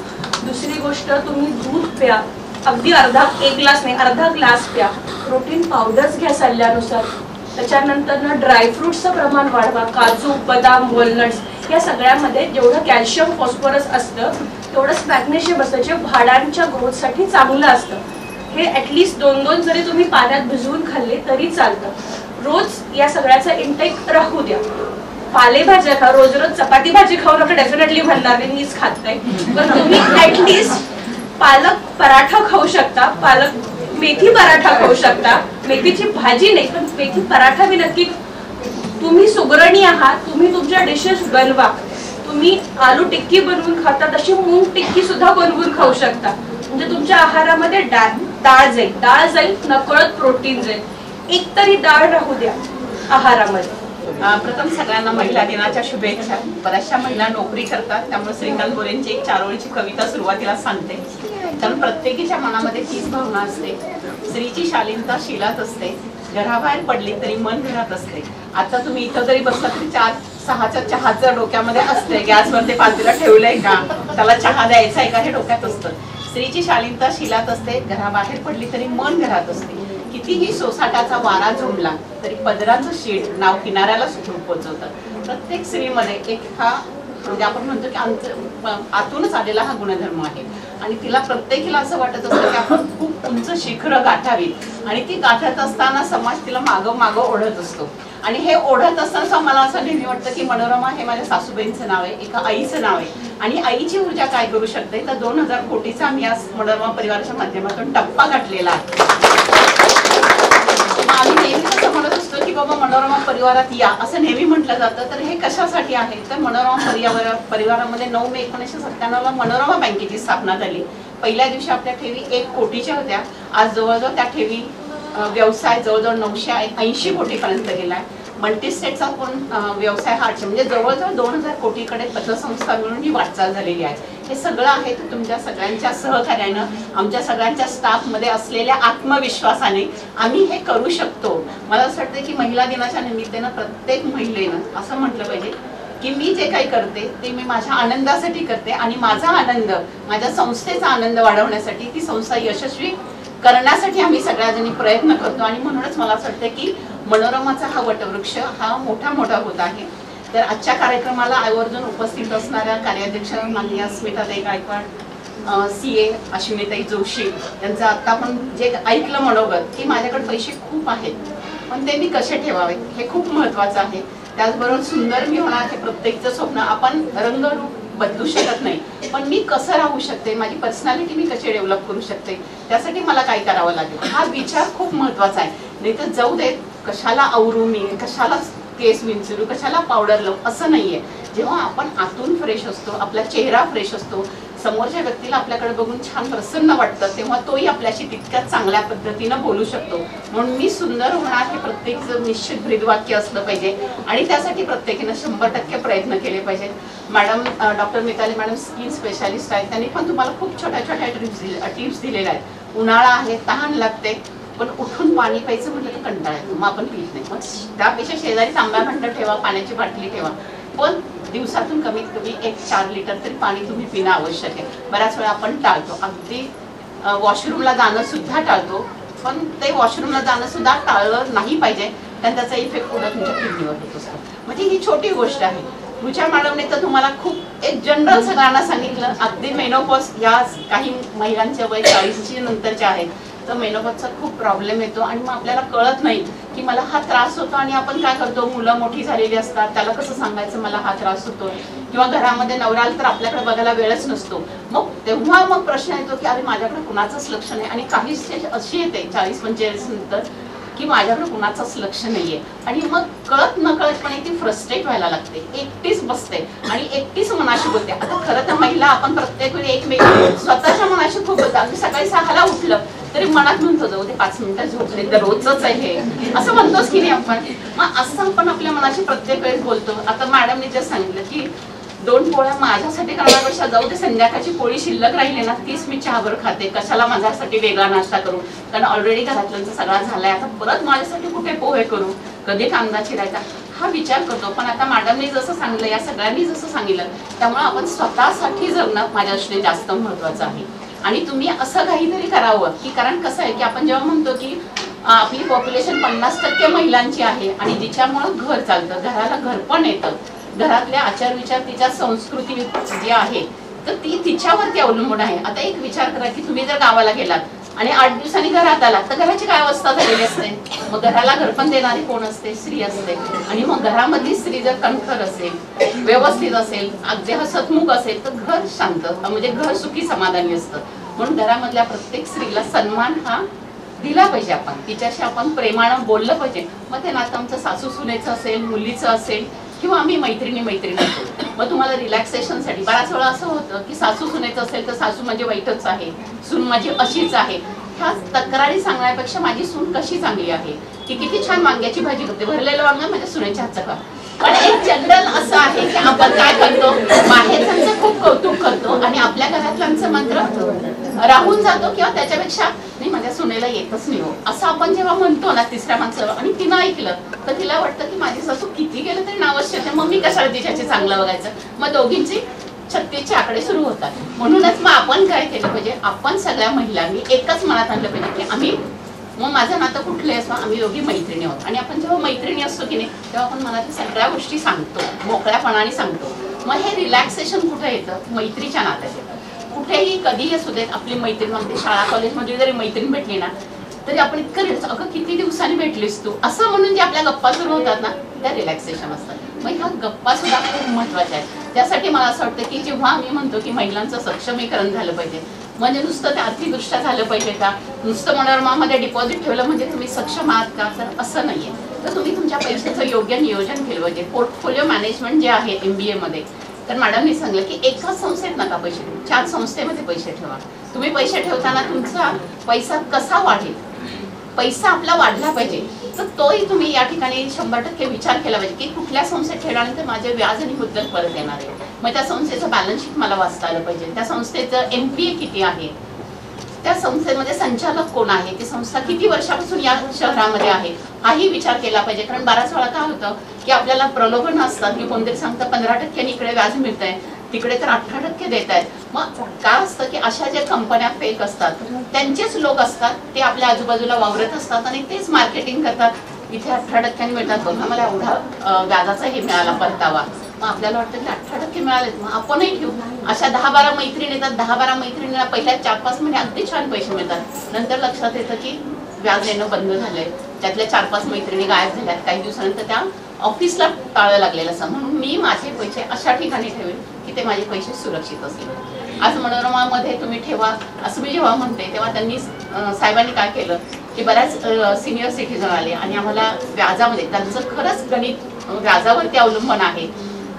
दुसरी गोष्ट, तुम्ही दूध प्या, अगदी 1 ग्लास नाही, अर्धा ग्लास प्या. प्रोटीन पावडर्स घ्या सल्ल्यानुसार. त्याच्यानंतर ड्रायफ्रुट्सचं प्रमाण वाढवा, काजू, बदाम, वॉलनट्स या सगळ्यामध्ये जेवढं कॅल्शियम, फॉस्फरस असतं तेवढंच मॅग्नेशियम असतं, जे हाडांच्या ग्रोथसाठी चांगलं असतं. हे ॲटलिस्ट 2-2 जरी तुम्ही पाण्यात भिजवून खाल्ले तरी चालतं. रोज या सगळ्याचा इंटेक राहू द्या. पालेभाज्या खा, रोज रोज चपाती भाजी खाऊ नका, डेफिनेटली म्हणणार नाही मीच खात नाही, पण तुम्ही ॲटलिस्ट पालक पराठा खाऊ शकता, पालक मेथी पराठा खाऊ शकता. मेथीची भाजी नाही पण मेथी पराठा मी नक्की. तुम्ही सुगरणी आहात, तुम्ही तुमच्या डिशेस बनवा. तुम्ही आलू टिक्की बनवून खाता तशी मूग टिक्की सुद्धा बनवून खाऊ शकता. म्हणजे तुमच्या आहारामध्ये डाळ जाईल, नकळत प्रोटीन जाईल. एक तरी डाळ राहू द्या आहारामध्ये. प्रथम सगळ्यांना महिला दिनाच्या शुभेच्छा. बऱ्याचशा महिला नोकरी करतात, त्यामुळे श्रीकांत गोरेंची एक 4 ओळीची कविता सुरुवातीला सांगते. कारण प्रत्येकीच्या मनामध्ये तीच भावना असते. स्त्रीची शालीनता शिलात असते, घराबाहेर पडली तरी मन घरात असते. आता तुम्ही इथं जरी बसला तरी 4-6च्या चहाचं डोक्यामध्ये असते. गॅसवर ते पातेलं ठेवलंय का, त्याला चहा द्यायचा आहे का, हे डोक्यात असतं. स्त्रीची शालीनता शिलात असते, घराबाहेर पडली तरी मन घरात असते. कितीही सोसाटाचा वारा झोंबला तरी पदराचं शीट नाव किनाऱ्याला सुखरूप पोचवतं. प्रत्येक स्त्रीमध्ये एक हा म्हणजे आपण म्हणतो की आतूनच आलेला हा गुणधर्म आहे. आणि तिला प्रत्येकीला असं वाटत असतं की आपण खूप उंच शिखरं गाठावीत, आणि ती गाठत असताना समाज तिला मागं मागं ओढत असतो. आणि हे ओढत असताना मला असं नेहमी वाटतं की मनोरमा हे माझ्या सासूबाईंचं नाव आहे, एका आईचं नाव आहे. आणि आईची ऊर्जा काय करू शकते, तर 2000 कोटीचा आम्ही आज मनोरमा परिवाराच्या माध्यमातून टप्पा गाठलेला आहे. आम्ही नेहमी असं म्हणत असतो की बाबा मनोरमा परिवारात या, असं नेहमी म्हटलं जातं. तर हे कशासाठी आहे, तर मनोरमा परिवारामध्ये 9 मे 1997ला मनोरमा बँकेची स्थापना झाली. पहिल्या दिवशी आपल्या ठेवी 1 कोटीच्या होत्या. आज जवळजवळ त्या ठेवी व्यवसाय जवळजवळ 980 कोटीपर्यंत गेलाय. मल्टीस्टेटचा पण व्यवसाय हा म्हणजे जवळजवळ 2000 कोटीकडे पतसंस्था मिळून ही वाटचाल झालेली आहे. हे सगळं आहे तर तुमच्या सगळ्यांच्या सहकार्यानं, आमच्या सगळ्यांच्या स्टाफमध्ये असलेल्या आत्मविश्वासाने आम्ही हे करू शकतो. मला असं वाटतं की महिला दिनाच्या निमित्तानं प्रत्येक महिलेनं असं म्हटलं पाहिजे की मी जे काही करते ते मी माझ्या आनंदासाठी करते, आणि माझा आनंद, माझ्या संस्थेचा आनंद वाढवण्यासाठी, ती संस्था यशस्वी करण्यासाठी आम्ही सगळ्याजणी प्रयत्न करतो. आणि म्हणूनच मला असं वाटतं की मनोरमाचा हा वटवृक्ष हा मोठा होत आहे. तर आजच्या कार्यक्रमाला आवर्जून उपस्थित असणाऱ्या कार्याध्यक्ष माननीय स्मिताताई गायकवाड, CA अश्विनीताई जोशी यांचं आता आपण जे ऐकलं मनोगत की माझ्याकडे पैसे खूप आहेत पण ते मी कसे ठेवावे हे खूप महत्त्वाचं आहे. त्याचबरोबर सुंदर मी होणार हे प्रत्येकचं स्वप्न. आपण रंगरूप बदलू शकत नाही, पण मी कसं राहू शकते, माझी पर्सनॅलिटी मी कशी डेव्हलप करू शकते, त्यासाठी मला काय करावं लागेल, हा विचार खूप महत्त्वाचा आहे. नाही तर जाऊ देत, कशाला आवरू मी, कशाला केस विंचरू, कशाला पावडर लावू, असं नाहीये. जेव्हा आपण आतून फ्रेश असतो, आपला चेहरा फ्रेश असतो, समोरच्या व्यक्तीला आपल्याकडे बघून छान प्रसन्न वाटतं, तेव्हा तोही आपल्याशी तितक्याच चांगल्या पद्धतीनं बोलू शकतो. म्हणून मी सुंदर होणार हे प्रत्येक निश्चित ब्रीदवाक्य असलं पाहिजे, आणि त्यासाठी प्रत्येकीनं 100% प्रयत्न केले पाहिजेत. Madam doctor Mitali madam skin specialist आहेत, त्यांनी पण तुम्हाला खूप छोट्या टिप्स दिलेल्या आहेत. उन्हाळा आहे, तहान लागते, पण उठून पाणी प्यायचं म्हटलं तर कंटाळा येतो, मग आपण पित नाही. मग त्यापेक्षा शेजारी तांब्या भांड ठेवा, पाण्याची बाटली ठेवा, पण दिवसातून कमीत कमी 1-4 लिटर तरी पाणी तुम्ही पिणं आवश्यक आहे. बऱ्याच वेळा आपण टाळतो, अगदी वॉशरूमला जाणं सुद्धा टाळतो, पण ते वॉशरूमला जाणं सुद्धा टाळलं नाही पाहिजे, कारण त्याचा इफेक्ट पुढे तुमच्या किडनीवर होत असतो. म्हणजे ही छोटी गोष्ट आहे. रुचा मॅडमने तर तुम्हाला खूप एक जनरल सगळ्यांना सांगितलं. अगदी मेनोपॉज या काही महिलांच्या वय 40च्या नंतरच्या आहेत, तर मेनोपॉजचा खूप प्रॉब्लेम येतो आणि मग आपल्याला कळत नाही की मला हा त्रास होतो. आणि आपण काय करतो, मुलं मोठी झालेली असतात, त्याला कसं सांगायचं मला हा त्रास होतो, किंवा घरामध्ये नवऱ्याला तर आपल्याकडे बघायला वेळच नसतो. मग तेव्हा मग प्रश्न येतो की अरे माझ्याकडे कुणाचंच लक्ष नाही. आणि काही स्टेज अशी येते 40-45 नंतर की माझ्याकडे कुणाचंच लक्ष नाहीये, आणि मग कळत नकळतपणे ती फ्रस्ट्रेट व्हायला लागते, एकटीच बसते आणि एकटीच मनाशी बोलते. आता खरं तर महिला आपण प्रत्येक वेळी एकमेक स्वतःच्या मनाशी खूप बोलतो. अगदी सकाळी 6ला उठलं तरी मनात म्हणतो जाऊ दे 5 मिनिटं झोपले तर रोजच आहे हे, असं म्हणतोच की नाही आपण. मग असं आपण आपल्या मनाशी प्रत्येक वेळेस बोलतो. आता मॅडमने जे सांगितलं की 2 पोळ्या माझ्यासाठी करण्यापेक्षा जाऊ दे संध्याकाळची पोळी शिल्लक राहिली ना तीच मी चहावर खाते, कशाला माझ्यासाठी वेगळा नाश्ता करू, कारण ऑलरेडी घरातल्यांचा सगळा झालाय, आता परत माझ्यासाठी कुठे पोहे करू, कधी कांदा चिरायचा, हा विचार करतो. पण आता मॅडमने जसं सांगितलं, या सगळ्यांनी जसं सांगितलं, त्यामुळे आपण स्वतःसाठी जगणं माझ्या दृष्टीने जास्त महत्त्वाचं आहे. आणि तुम्ही असं काहीतरी करावं की, कारण कसं आहे की आपण जेव्हा म्हणतो की आपली पॉप्युलेशन 50% महिलांची आहे आणि जिच्यामुळे घर चालतं, घराला घर पण येतं, घरातले आचार विचार, तिच्या संस्कृती जी आहे तर ती तिच्यावरती अवलंबून आहे. आता एक विचार करा की तुम्ही जर गावाला गेलात आणि 8 दिवसांनी घरात आलात तर घराची काय अवस्था झालेली असते. मग घराला घर पण देणारी कोण असते? स्त्री असते. आणि मग घरामधली स्त्री जर कणखर असेल, व्यवस्थित असेल, अगदी हसतमुख असेल तर घर शांत, म्हणजे घर सुखी समाधानी असतं. म्हणून घरामधल्या प्रत्येक स्त्रीला सन्मान हा दिला पाहिजे. आपण तिच्याशी आपण प्रेमानं बोललं पाहिजे. मग ते नातं आमचं सासू सुनेचं असेल, मुलीचं असेल किंवा आम्ही मैत्रिणी असतो. मग तुम्हाला रिलॅक्सेशनसाठी बऱ्याच वेळा असं होतं की सासू सुनेचं असेल तर सासू म्हणजे वाईटच आहे, सून माझी अशीच आहे. ह्या तक्रारी सांगण्यापेक्षा माझी सून कशी चांगली आहे, की किती छान वांग्याची भाजी करते, भरलेलं वांग माझ्या सुनेच्या हातचं खा. पण एक जनरल असं आहे की आपण काय करतो, बाहेरच्यांचं खूप कौतुक करतो आणि आपल्या घरातल्यांचं मात्र राहून जातो किंवा त्याच्यापेक्षा नाही माझ्या सुनेला येतच नाही हो असं आपण जेव्हा म्हणतो ना तिसऱ्या माणसाला आणि तिनं ऐकलं तर तिला वाटतं की माझी सासू किती गेलं तरी नावश्यक आहे, मग मी कशाला तिच्याशी चांगलं बघायचं. मग दोघींची 36चे आकडे सुरू होतात. म्हणूनच मग आपण काय केलं पाहिजे, आपण सगळ्या महिलांनी एकच मनात आणलं पाहिजे की आम्ही, मग माझं नातं कुठले असो, आम्ही दोघी मैत्रिणी आहोत. आणि आपण जेव्हा मैत्रिणी असतो की नाही तेव्हा आपण मनात सगळ्या गोष्टी सांगतो, मोकळ्यापणाने सांगतो. मग हे रिलॅक्सेशन कुठे येतं? मैत्रीच्या नात्यात येतं. कुठेही कधीही असू देत आपली मैत्रीण, मग शाळा कॉलेजमध्ये जरी मैत्रीण भेटली ना तरी आपण इतकं रिलॅक्स, अगं किती दिवसांनी भेटलीस तू असं म्हणून जे आपल्या गप्पा सुरू होतात ना त्या रिलॅक्सेशन असतात. मग ह्या गप्पा सुद्धा खूप महत्वाच्या आहेत. त्यासाठी मला असं वाटतं की जेव्हा आम्ही म्हणतो की महिलांचं सक्षमीकरण झालं पाहिजे, म्हणजे नुसतं ते आर्थिकदृष्ट्या झालं पाहिजे का, नुसतं मनोरमामध्ये डिपॉझिट ठेवलं म्हणजे तुम्ही सक्षम आहात का, तर असं नाहीये. तर तुम्ही तुमच्या पैशाचं योग्य नियोजन केलं पाहिजे. पोर्टफोलिओ मॅनेजमेंट जे आहे MBA मध्ये, तर मॅडमनी सांगितलं की एकाच संस्थेत नका पैसे ठेवू, 4 संस्थेमध्ये पैसे ठेवा. तुम्ही पैसे ठेवताना तुमचा पैसा कसा वाढेल, पैसा आपला वाढला पाहिजे, तर तोही तुम्ही या ठिकाणी 100% विचार केला पाहिजे की कुठल्या संस्थेत ठेवल्यानंतर माझे व्याज आणि मुद्दल परत येणार आहे. मग त्या संस्थेचं बॅलन्स शीट मला वाचता आलं पाहिजे, त्या संस्थेचं MPA किती आहे, त्या संस्थेमध्ये संचालक कोण आहे, ती संस्था किती वर्षापासून या शहरामध्ये आहे हाही विचार केला पाहिजे. कारण बऱ्याच वेळा काय होतं की आपल्याला प्रलोभन असतात की कोणतरी सांगतं 15% इकडे व्याज मिळत आहे, तिकडे तर 18% देत आहेत. मग काय असतं की अशा ज्या कंपन्या फेक असतात त्यांचेच लोक असतात, ते आपल्या आजूबाजूला वावरत असतात आणि तेच मार्केटिंग करतात. इथे 18% मिळतात, बघा मला एवढा व्याजाचा हे मिळाला परतावा. मग आपल्याला वाटतं की 18% मिळालेत, मग आपणही घेऊ. अशा 10-12 मैत्रिणी येतात, 10-12 मैत्रिणींना पहिल्या 4-5 महिने अगदी छान पैसे मिळतात. नंतर लक्षात येतं की व्याज देणं बंद झालंय, त्यातल्या 4-5 मैत्रिणी गायब झाल्यात. काही दिवसानंतर त्या ऑफिसला टाळं लागलेलं असं. म्हणून मी माझे पैसे अशा ठिकाणी ठेवेन की ते माझे पैसे सुरक्षित असतील. आज मनोरमामध्ये तुम्ही ठेवा असं मी जेव्हा म्हणते तेव्हा त्यांनी साहेबांनी काय केलं की बऱ्याच सिनियर सिटीजन आले आणि आम्हाला व्याजामध्ये, त्यांचं खरंच गणित व्याजावरती अवलंबून आहे,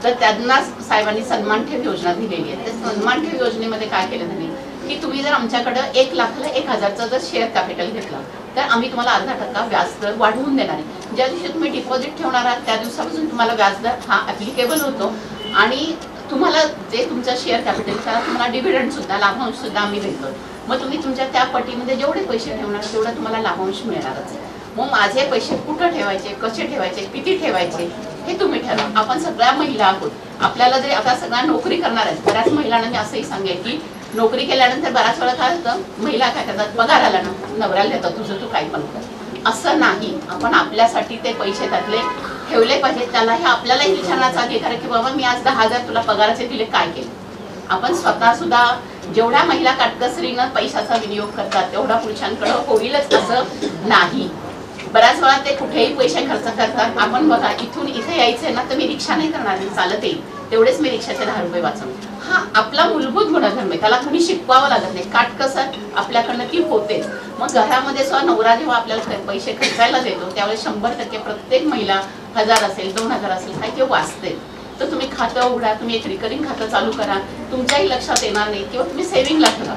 तर त्यांना साहेबांनी सन्मान ठेव योजना दिलेली आहे. त्या सन्मान ठेव योजनेमध्ये काय केलं त्यांनी की तुम्ही जर आमच्याकडं 1 लाखाला 1000चं जर शेअर कॅपिटल घेतलं तर आम्ही तुम्हाला 0.5% व्याजदर वाढवून देणार आहे. ज्या दिवशी तुम्ही डिपॉझिट ठेवणार आहात त्या दिवसापासून तुम्हाला व्याजदर हा ऍप्लिकेबल होतो आणि तुम्हाला जे तुमचं शेअर कॅपिटल त्याला तुम्हाला डिव्हिडंड सुद्धा, लाभांश सुद्धा आम्ही देतो. मग तुम्ही तुमच्या त्या पटीमध्ये जेवढे पैसे ठेवणार तेवढा तुम्हाला लाभांश मिळणारच आहे. मग माझे पैसे कुठं ठेवायचे, कसे ठेवायचे, किती ठेवायचे हे तुम्ही ठरवा. आपण सगळ्या महिला आहोत, आपल्याला जरी आता सगळ्या नोकरी करणार आहेत, बऱ्याच महिलांना मी असंही सांगेन की नोकरी केल्यानंतर बऱ्याच वेळा काय होतं, महिला काय करतात, पगार आला ना नवऱ्याला देतात, तुझं तू काही पण कर. असं नाही, आपण आपल्यासाठी ते पैसे त्यातले ठेवले पाहिजे. त्यालाही आपल्यालाही विचारण्याचा अधिकार आहे की बाबा मी आज 10,000 तुला पगाराचे दिले, काय केले. आपण स्वतः सुद्धा जेवढ्या महिला काटकसरीनं पैशाचा विनियोग करतात तेवढा पुरुषांकडे होईलच असं नाही. बऱ्याच वेळा ते कुठेही पैसे खर्च करतात. आपण बघा, इथून इथे यायचंय ना तर मी रिक्षा नाही करणार, चालत येईल, तेवढेच मी रिक्षाचे 10 रुपये वाचवून. हा आपला मूलभूत गुणधर्म आहे, त्याला कोणी शिकवावं लागत नाही. काटकसर आपल्याकडनं ती होतेच. मग घरामध्ये सुद्धा नवरा जेव्हा आपल्याला पैसे खर्चायला देतो त्यावेळेस 100% प्रत्येक महिला 1000 असेल 2000 असेल काय ते वाचते. तर तुम्ही खातं उघडा, तुम्ही एक रिकरिंग खातं चालू करा, तुमच्याही लक्षात येणार नाही. किंवा तुम्ही सेव्हिंगला ठेवा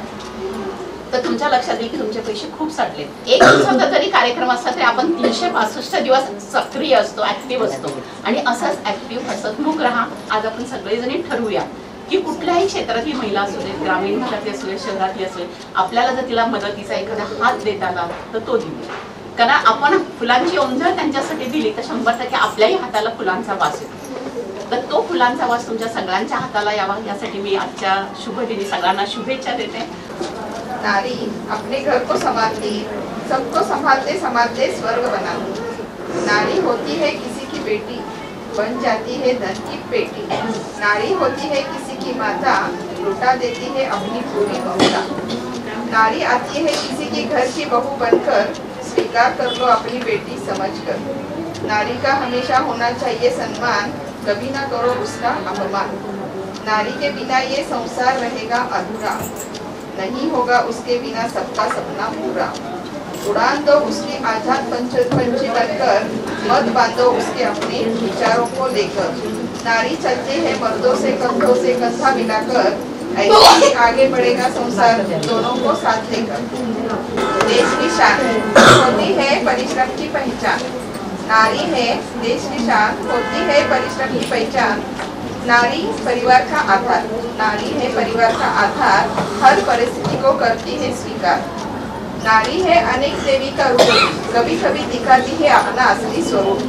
तर तुमच्या लक्षात येईल की तुमचे पैसे खूप साठले. एक दिवसाचा जरी कार्यक्रम असला तरी आपण 365 दिवस सक्रिय असतो, ऍक्टिव्ह असतो. आणि असंच ऍक्टिव्ह हसतमुख राहा. आज आपण सगळेजणी ठरवूया की कुठल्याही क्षेत्रातली महिला असू दे, ग्रामीण भागातली असू दे, शहरातली असू दे, आपल्याला जर तिला मदतीचा एखादा हात देता आला तर तो देऊया. कारण आपण फुलांची ओंजळ त्यांच्यासाठी दिली तर 100% आपल्याही हाताला फुलांचा वास येतो. तर तो फुलांचा वास तुमच्या सगळ्यांच्या हाताला यावा यासाठी मी आजच्या शुभदिनी सगळ्यांना शुभेच्छा देते. नारी अपने घर को संभालती, सबको संभालते संभालते स्वर्ग बनाती। नारी होती है किसी की बेटी, बन जाती है धन की पेटी। नारी होती है किसी की माता, लुटा देती है अपनी पूरी ममता। नारी आती है किसी के घर की बहू बनकर, स्वीकार कर लो अपनी बेटी समझकर। नारी का हमेशा होना चाहिए सम्मान, कभी ना करो उसका अपमान। नारी के बिना ये संसार रहेगा अधूरा, नहीं होगा उसके बिना सबका सपना पूरा। उड़ान दो उसकी आजाद पंछी बनकर, मत बांधो उसके अपने विचारों को लेकर। नारी चलती है मर्दों से कंधा मिलाकर, ऐसे ही आगे बढ़ेगा संसार दोनों को साथ लेकर। देश की शान होती है परिश्रम की पहचान। नारी है देश की शान, होती है परिश्रम की पहचान। नारी परिवार का आधार, नारी है परिवार का आधार, हर परिस्थिति को करती है स्वीकार। नारी है अनेक देवी का रूप, कभी कभी दिखाती है अपना असली स्वरूप।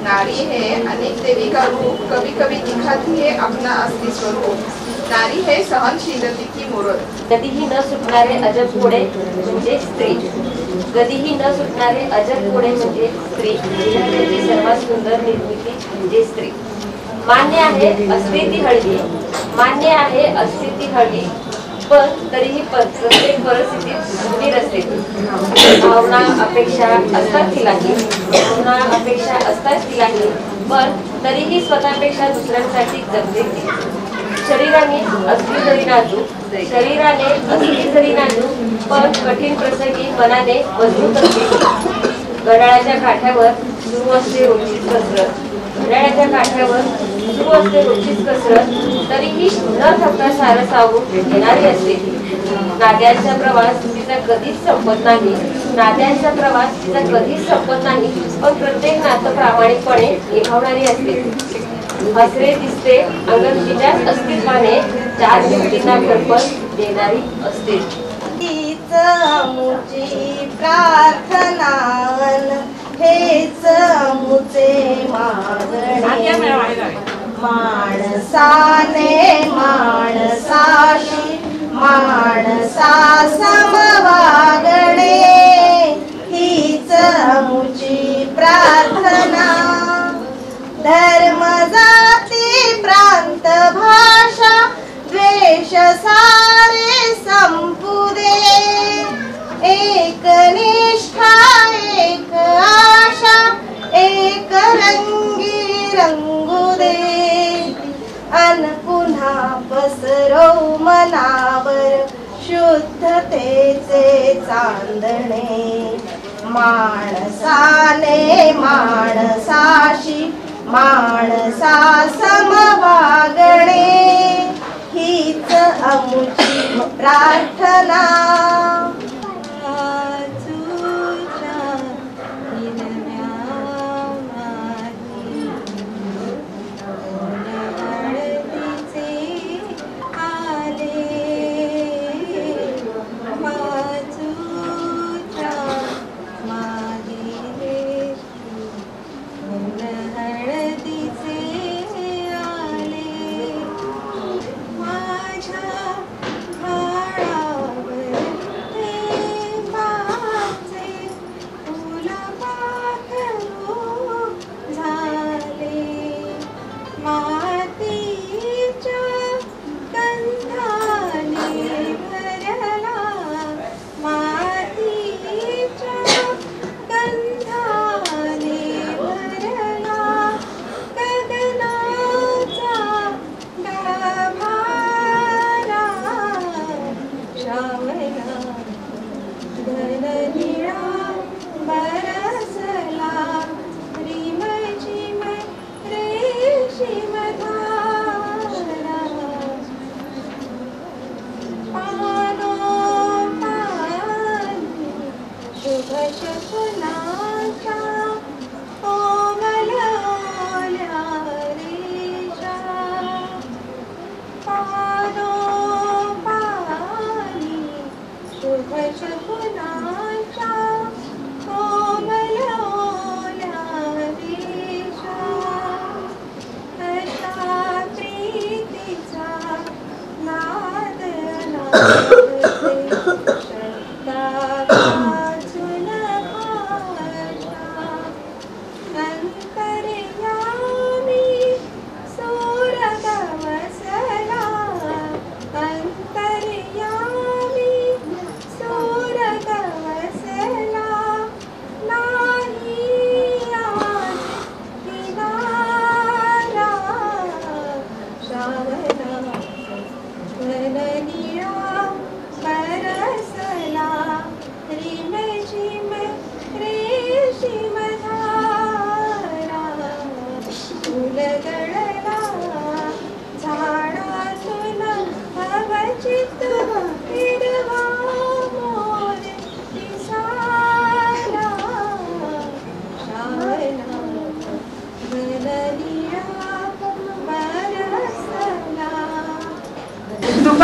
नारी है अनेक देवी का रूप, कभी कभी दिखाती है अपना असली स्वरूप। नारी है सहनशीलतेची मूर्त। कधीही न सुटणारे अजब घोडे म्हणजे स्त्री, कधीही न सुटणारे अजब घोडे म्हणजे स्त्री, विधात्याची सर्वात सुंदर निर्मिती म्हणजे स्त्री। मान्य आहे असते ती हळवी, मान्य आहे असते ती हळवी, पण तरीही प्रत्येक परिस्थितीत उभी असते ती। भावना अपेक्षा असतात तिलाही, भावना अपेक्षा असतात तिलाही, पण तरीही स्वतःपेक्षा दुसऱ्यांसाठी जगते ती। शरीराने असली जरी नाजूक, शरीराने असली जरी नाजूक, पण कठीण प्रसंगी मनाने मजबूत असते ती। घड्याळाच्या काठावर सुरू असते रोजचीच कसरत, घड्याळाच्या काठावर सुरू असते रोजचीच कसरत, तरीही न थकता सारं सावरून घेणारी असते ती। नात्यांचा प्रवास तिचा कधीच संपत नाही, नात्यांचा प्रवास तिचा कधीच संपत नाही, पण प्रत्येक नातं प्रामाणिकपणे निभावणारी असते ती। हसरे दिसते अंगण तिच्याच अस्तित्वाने, चार भिंतींना घरपण देणारी असते। हीच आमुची प्रार्थना, हेच आमुचे मागणे। माणसाने माणसाशी माणसा समवागणे, हीच आमुची प्रार्थना। धर्म जाती प्रांत भाषा द्वेष सारे संपू दे, एक निष्ठा एक आशा एक रंगी रंगू दे। अन पुन्हा पसरवू मनावर शुद्धतेचे चांदणे। माणसाने माणसाशी माणसा समवागणे, हीच आमुची प्रार्थना।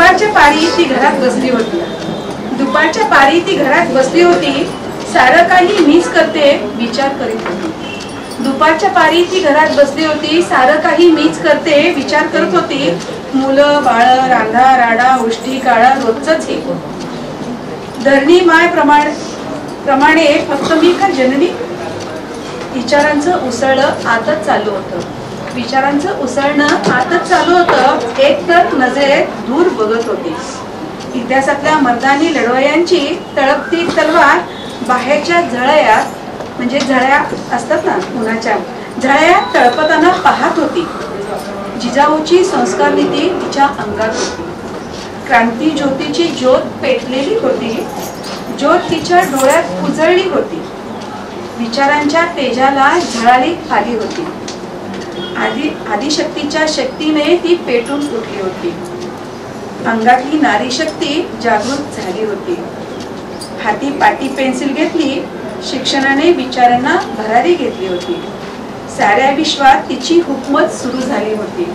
दुपारच्या पारी ती घरात बसली होती. दुपारच्या पारी ती घरात बसली होती. सारं काही मीच करते विचार करीत होती. दुपारच्या पारी ती घरात बसली होती. सारं काही मीच करते विचार करत होती. मुलं बाळ रांधा राडा उष्टी काळा रोजच हे. धरणी माय प्रमाणे फक्त मी का जननी. विचारांचं उसळणं आतच चालू होतं. विचारांचं उसळणं आतच चालू होतं. एक तर नजरेत दूर बघत होती. इतिहासातल्या मर्दानी लढवयांची तळपती तलवार बाहेरच्या झळयात म्हणजे झळया असतात ना उन्हाच्या झळयात तळपताना पाहत होती. जिजाऊची संस्कार नीती तिच्या अंगात होती. क्रांती ज्योतीची ज्योत पेटलेली होती. ज्योत तिच्या डोळ्यात उजळली होती. विचारांच्या तेजाला झळाळी आली होती. आदिशक्तीच्या शक्तीने ती पेटून उठली होती. अंगातली नारी शक्ती जागृत झाली होती. हाती पाटी पेन्सिल घेतली. शिक्षणाने विचारांना भरारी घेतली होती. साऱ्या विश्वात तिची हुकूमत सुरू झाली होती.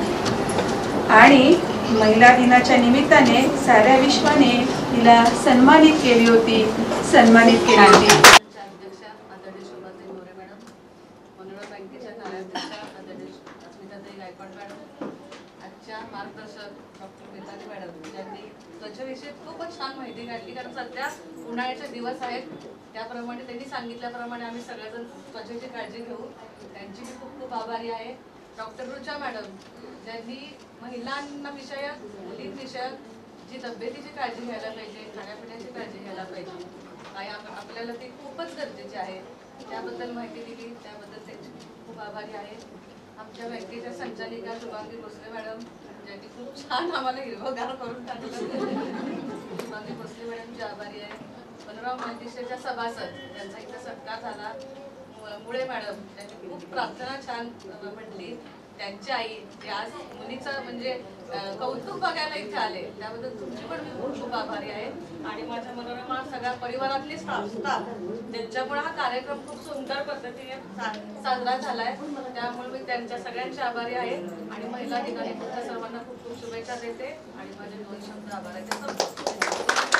आणि महिला दिनाच्या निमित्ताने साऱ्या विश्वाने तिला सन्मानित केली होती. अध्यक्षा आदरणीय शोभाताई मोरे मॅडम, मनोरम बँकेच्या कार्याध्यक्षा आदरणीय अस्मिताताई गायकवाड मॅडम, आजच्या मार्गदर्शक डॉक्टर मेहतानी मॅडम यांनी त्वचेविषयी खूपच छान माहिती काढली. कारण सध्या उन्हाळ्याचे दिवस आहेत, त्याप्रमाणे त्यांनी सांगितल्याप्रमाणे आम्ही सगळेजण त्वचेची काळजी घेऊ. त्यांची मी खूप खूप आभारी आहे. डॉक्टर रुचा मॅडम ज्यांनी महिलांना विषयक मुलींविषयक जी तब्येतीची काळजी घ्यायला पाहिजे, खाण्यापिण्याची काळजी घ्यायला पाहिजे आणि आपल्याला ती खूपच गरजेची आहे, त्याबद्दल माहिती दिली. त्याबद्दल त्यांची खूप आभारी आहे. आमच्या बँकेच्या संचालिका शुभांगी भोसले मॅडम ज्यांनी खूप छान आम्हाला हिरवगार करून टाकलं. शुभांगी भोसले मॅडमची आभारी आहे. मनोरम माहितीच्या सभासद त्यांचा इथं सत्कार झाला. मुळे मॅडम त्यांनी खूप प्रार्थना छान म्हटली. त्यांची आई जे आज मुलीचं म्हणजे कौतुक बघायला इथे आले, त्याबद्दल तुमची पण मी खूप खूप आभारी आहे. आणि माझ्या मनोरमा सगळ्या परिवारातली स्टाफ ज्यांच्यामुळे हा कार्यक्रम खूप सुंदर पद्धतीने साजरा झालाय, त्यामुळे मी त्यांच्या सगळ्यांचे आभारी आहे. आणि महिला दिनाने तुमच्या सर्वांना खूप खूप शुभेच्छा देते आणि माझे 2 शब्द आभाराचे संपवते.